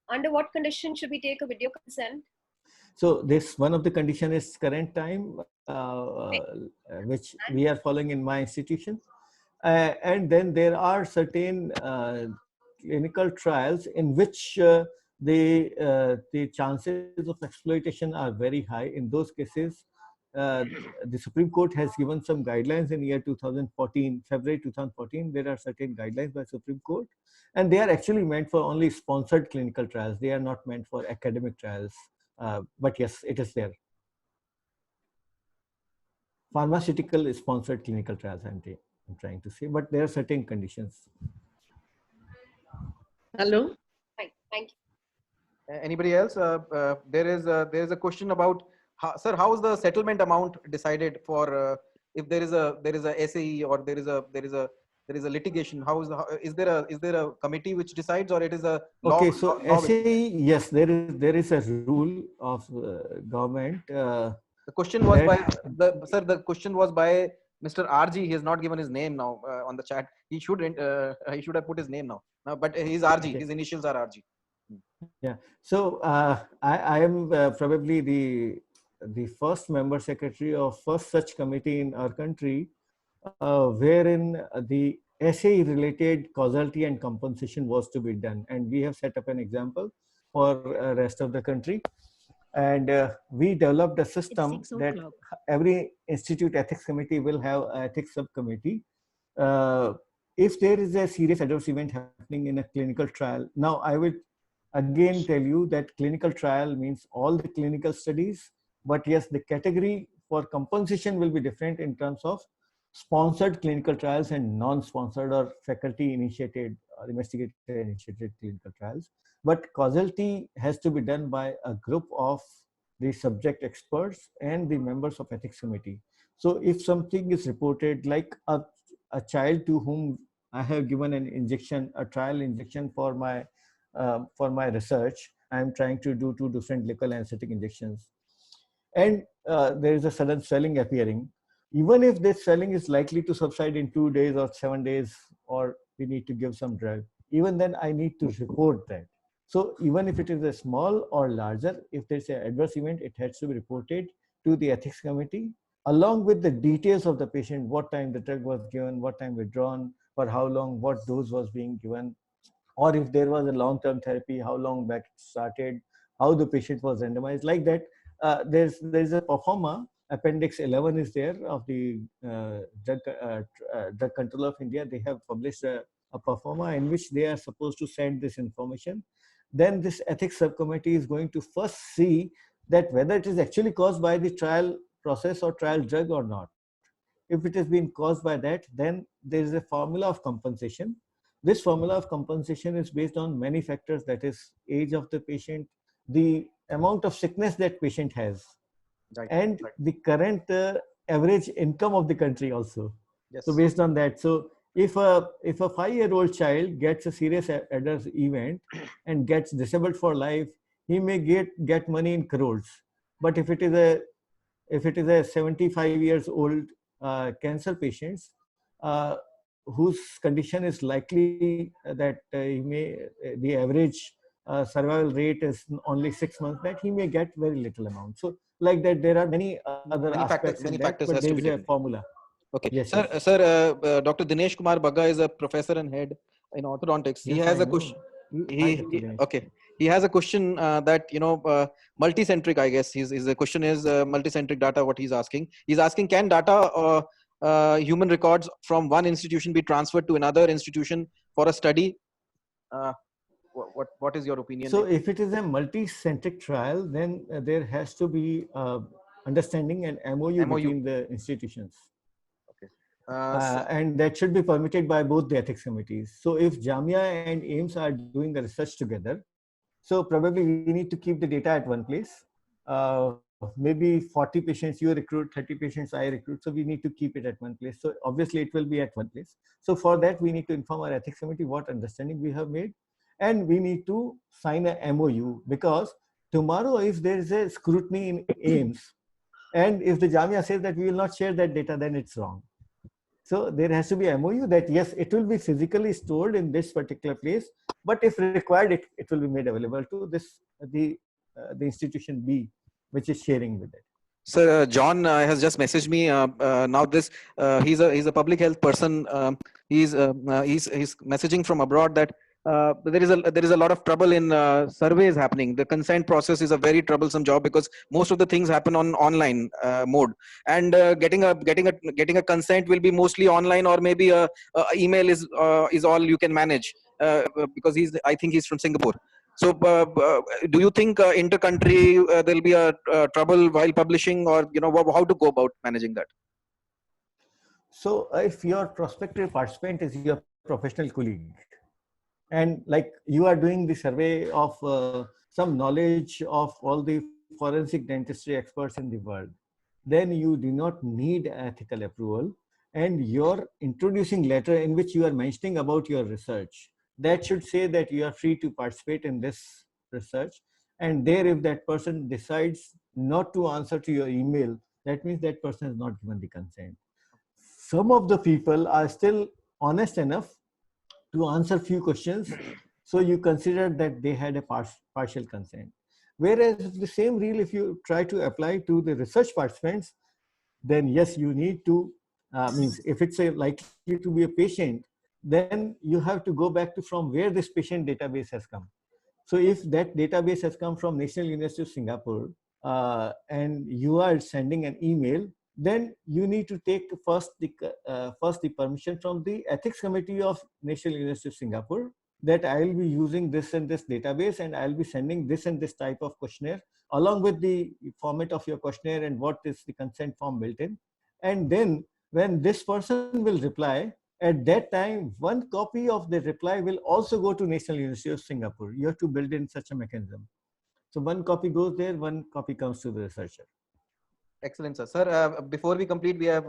Under what condition should we take a video consent?
So this one of the condition is current time, which we are following in my institution. And then there are certain clinical trials in which the chances of exploitation are very high. In those cases, the Supreme Court has given some guidelines in year 2014, February 2014. There are certain guidelines by Supreme Court, and they are actually meant for only sponsored clinical trials. They are not meant for academic trials. But yes, it is there. Pharmaceutical sponsored clinical trials, I'm trying to say, but there are certain conditions.
Hello.
Thank you.
Anybody else? There is a question about, sir, how is the settlement amount decided for if there is a SAE or there is a litigation? Is there a committee which decides, or it is a law?
Okay, so SAE, yes, there is a rule of government.
The question was by the question was by Mr. RG. He has not given his name now on the chat. He should have put his name now. But he's RG. Okay. His initials are RG.
Yeah. So I am probably the first member secretary of first such committee in our country, wherein the SAE related causality and compensation was to be done, and we have set up an example for rest of the country. And we developed a system that every institute ethics committee will have an ethics subcommittee. If there is a serious adverse event happening in a clinical trial, now I will again tell you that clinical trial means all the clinical studies, but yes, the category for compensation will be different in terms of sponsored clinical trials and non-sponsored or faculty initiated or investigator initiated clinical trials. But causality has to be done by a group of the subject experts and the members of ethics committee. So if something is reported, like a child to whom I have given an injection, a trial injection for my research, I am trying to do 2 different local anesthetic injections, and there is a sudden swelling appearing. Even if this swelling is likely to subside in 2 days or 7 days, or we need to give some drug, even then I need to report that. So even if it is a small or larger, if there's an adverse event, it has to be reported to the ethics committee, along with the details of the patient, what time the drug was given, what time withdrawn, for how long, what dose was being given, or if there was a long-term therapy, how long back it started, how the patient was randomized, like that. There's a performa, Appendix 11 is there of the Drug Control of India. They have published a performa in which they are supposed to send this information. Then this ethics subcommittee is going to first see that whether it is actually caused by the trial process or trial drug or not. If it has been caused by that, then there is a formula of compensation. This formula of compensation is based on many factors, that is age of the patient, the amount of sickness that patient has, and the current average income of the country also. Yes. So based on that, so if a 5-year-old child gets a serious adverse event and gets disabled for life, he may get money in crores. But if it is a 75 years old cancer patients whose condition is likely that the average survival rate is only 6 months, that he may get very little amount. So like that, there are many other aspects in that, but there is a formula.
Okay, yes, sir. Dr. Dinesh Kumar Bagga is a professor and head in orthodontics. He has a question. Okay, he has a question that, multicentric, I guess. The question is multicentric data, what he's asking. He's asking, can data, human records from one institution be transferred to another institution for a study? What is your opinion?
So if it is a multi-centric trial, then there has to be understanding and MOU between the institutions.
Okay.
And that should be permitted by both the ethics committees. So if Jamia and AIIMS are doing the research together, so probably we need to keep the data at one place. Maybe 40 patients you recruit, 30 patients I recruit. So we need to keep it at one place. So obviously it will be at one place. So for that, we need to inform our ethics committee what understanding we have made. And we need to sign a MOU, because tomorrow if there is a scrutiny in AIIMS, and if the Jamia says that we will not share that data, then it's wrong. So there has to be a MOU that yes, it will be physically stored in this particular place, but if required, it will be made available to the institution B, which is sharing with it.
Sir, John has just messaged me. Now he's a public health person. He's messaging from abroad that there is a lot of trouble in surveys happening. The consent process is a very troublesome job because most of the things happen on online mode, and getting a consent will be mostly online, or maybe a email is all you can manage, because I think he's from Singapore. So do you think inter-country there will be a trouble while publishing, or how to go about managing that?
So if your prospective participant is your professional colleague, and like you are doing the survey of some knowledge of all the forensic dentistry experts in the world, then you do not need ethical approval. And your introducing letter in which you are mentioning about your research, that should say that you are free to participate in this research. And there, if that person decides not to answer to your email, that means that person has not given the consent. Some of the people are still honest enough to answer few questions, so you consider that they had a partial consent. Whereas the same rule, if you try to apply to the research participants, then yes, you need to, means if it's likely to be a patient, then you have to go back to from where this patient database has come. So if that database has come from National University of Singapore, and you are sending an email, then you need to take first the permission from the ethics committee of National University of Singapore, that I will be using this and this database, and I'll be sending this and this type of questionnaire along with the format of your questionnaire and what is the consent form built in. And then when this person will reply, at that time, one copy of the reply will also go to National University of Singapore. You have to build in such a mechanism. So one copy goes there, one copy comes to the researcher.
Excellent, sir. Sir, before we complete, we have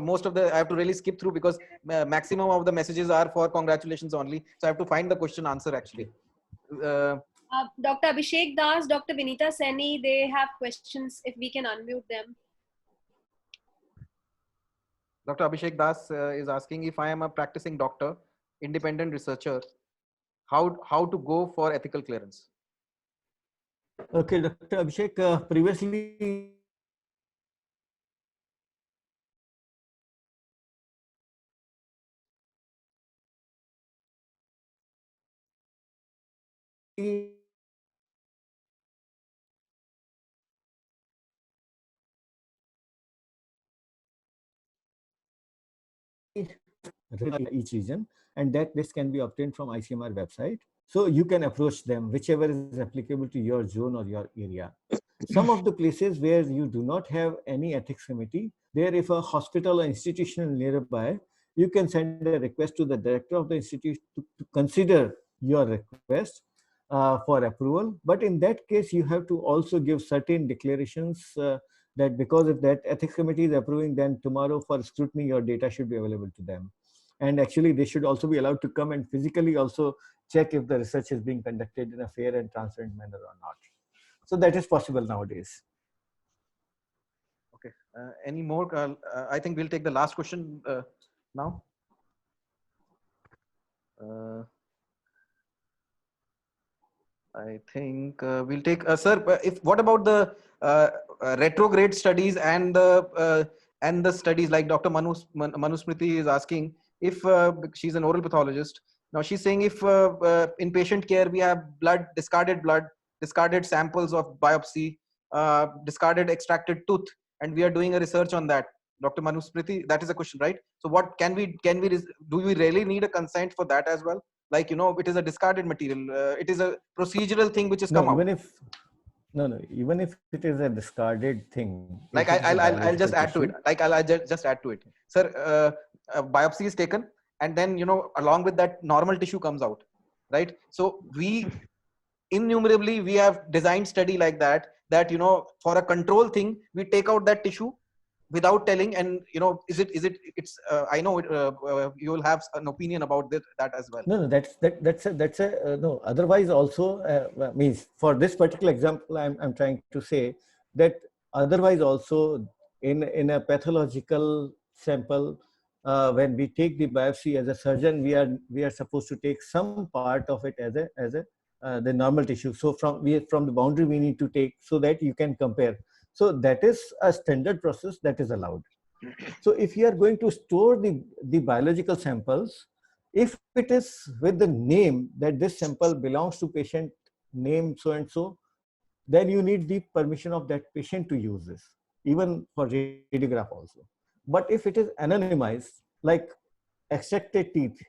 most of the I have to really skip through because maximum of the messages are for congratulations only. So I have to find the question answer actually.
Dr. Abhishek Das, Dr. Vinita Seni, they have questions. If we can unmute them.
Dr. Abhishek Das is asking, if I am a practicing doctor, independent researcher, how to go for ethical clearance?
Okay, Dr. Abhishek, previously each region, and that list can be obtained from ICMR website. So you can approach them, whichever is applicable to your zone or your area. Some of the places where you do not have any ethics committee, there if a hospital or institution nearby, you can send a request to the director of the institute to consider your request for approval. But in that case, you have to also give certain declarations that because if that ethics committee is approving, then tomorrow for scrutiny, your data should be available to them. And actually, they should also be allowed to come and physically also check if the research is being conducted in a fair and transparent manner or not. So that is possible nowadays.
Okay. Any more? I think we'll take the last question now. I think we'll take, sir. What about the retrograde studies and the studies like Dr. Manusmriti is asking, if she's an oral pathologist, Now she's saying if in patient care we have blood, discarded samples of biopsy, discarded extracted tooth, and we are doing a research on that. Dr. Manusmriti, that is a question, right? So what do we really need a consent for that as well? Like, it is a discarded material. It is a procedural thing which has
No,
come out.
even if it is a discarded thing.
Like I'll just add to it. Like I'll just add to it. Sir, a biopsy is taken, and then along with that, normal tissue comes out, right? So we innumerably we have designed study like that for a control thing we take out that tissue without telling, and it's I know you will have an opinion about that as well.
No, that's a no. Otherwise, also means for this particular example, I'm trying to say that otherwise also in a pathological sample, when we take the biopsy as a surgeon, we are supposed to take some part of it as a the normal tissue. So from the boundary we need to take so that you can compare. So that is a standard process that is allowed. So if you are going to store the biological samples, if it is with the name that this sample belongs to patient name so and so, then you need the permission of that patient to use this, even for radiograph also. But if it is anonymized, like extracted teeth,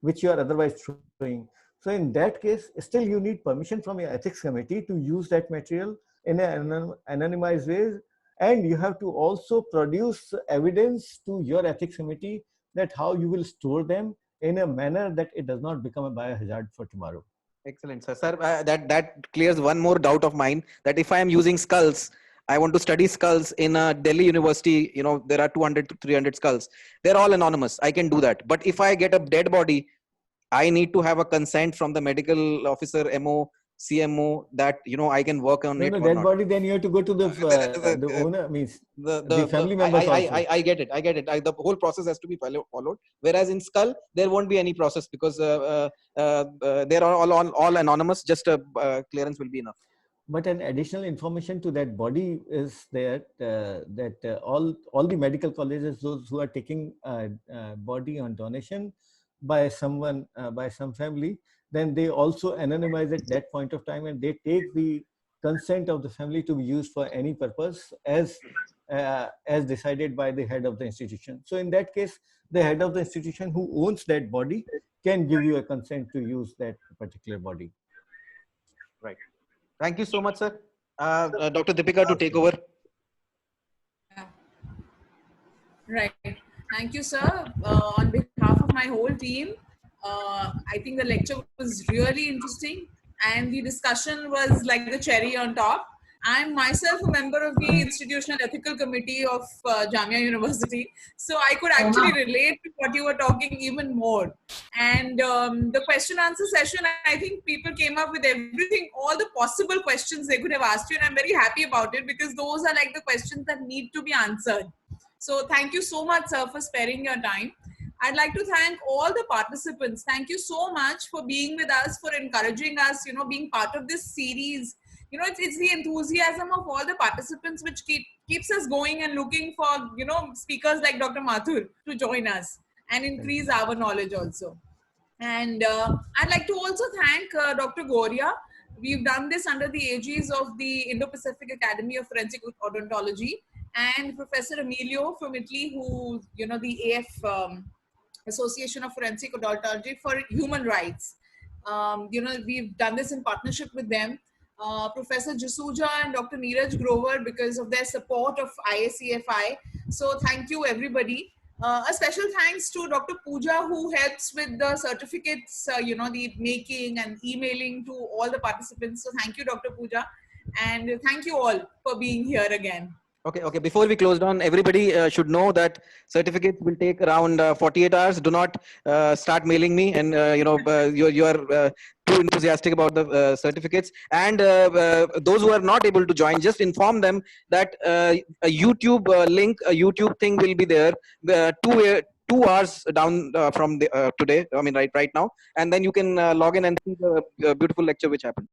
which you are otherwise throwing, so in that case, still you need permission from your ethics committee to use that material in an anonymized way, and you have to also produce evidence to your ethics committee that how you will store them in a manner that it does not become a biohazard for tomorrow.
Excellent, sir. Sir, that clears one more doubt of mine, that if I am using skulls, I want to study skulls in a Delhi university, there are 200 to 300 skulls. They're all anonymous. I can do that. But if I get a dead body, I need to have a consent from the medical officer, MO, CMO, that I can work on it.
No, dead body. Then you have to go to the owner, means the family members.
I get it. The whole process has to be followed. Whereas in skull, there won't be any process because they are all anonymous. Just clearance will be enough.
But an additional information to that body is that all the medical colleges, those who are taking body on donation by someone, by some family, then they also anonymize at that point of time, and they take the consent of the family to be used for any purpose as decided by the head of the institution. So in that case, the head of the institution who owns that body can give you a consent to use that particular body.
Right. Thank you so much, sir. Dr. Deepika, to take over.
Right. Thank you, sir. On behalf of my whole team, I think the lecture was really interesting and the discussion was like the cherry on top. I'm myself a member of the Institutional Ethical Committee of Jamia University, so I could actually relate to what you were talking even more. And the question answer session, I think people came up with everything, all the possible questions they could have asked you, and I'm very happy about it because those are like the questions that need to be answered. So thank you so much, sir, for sparing your time. I'd like to thank all the participants. Thank you so much for being with us, for encouraging us, being part of this series. It's the enthusiasm of all the participants which keeps us going and looking for, speakers like Dr. Mathur to join us and increase our knowledge also. And I'd like to also thank Dr. Goria. We've done this under the aegis of the Indo-Pacific Academy of Forensic Odontology, and Professor Emilio from Italy, who, the AF Association of Forensic Odontology for Human Rights. We've done this in partnership with them. Professor Jasuja and Dr. Neeraj Grover, because of their support of IACFI. So thank you, everybody. A special thanks to Dr. Pooja, who helps with the certificates, the making and emailing to all the participants. So thank you, Dr. Pooja. And thank you all for being here again.
Okay. Before we close down, everybody should know that certificates will take around 48 hours. Do not start mailing me, and you are too enthusiastic about the certificates. And those who are not able to join, just inform them that a YouTube link, a YouTube thing will be there 2 hours down from today. I mean, right now, and then you can log in and see the beautiful lecture which happened.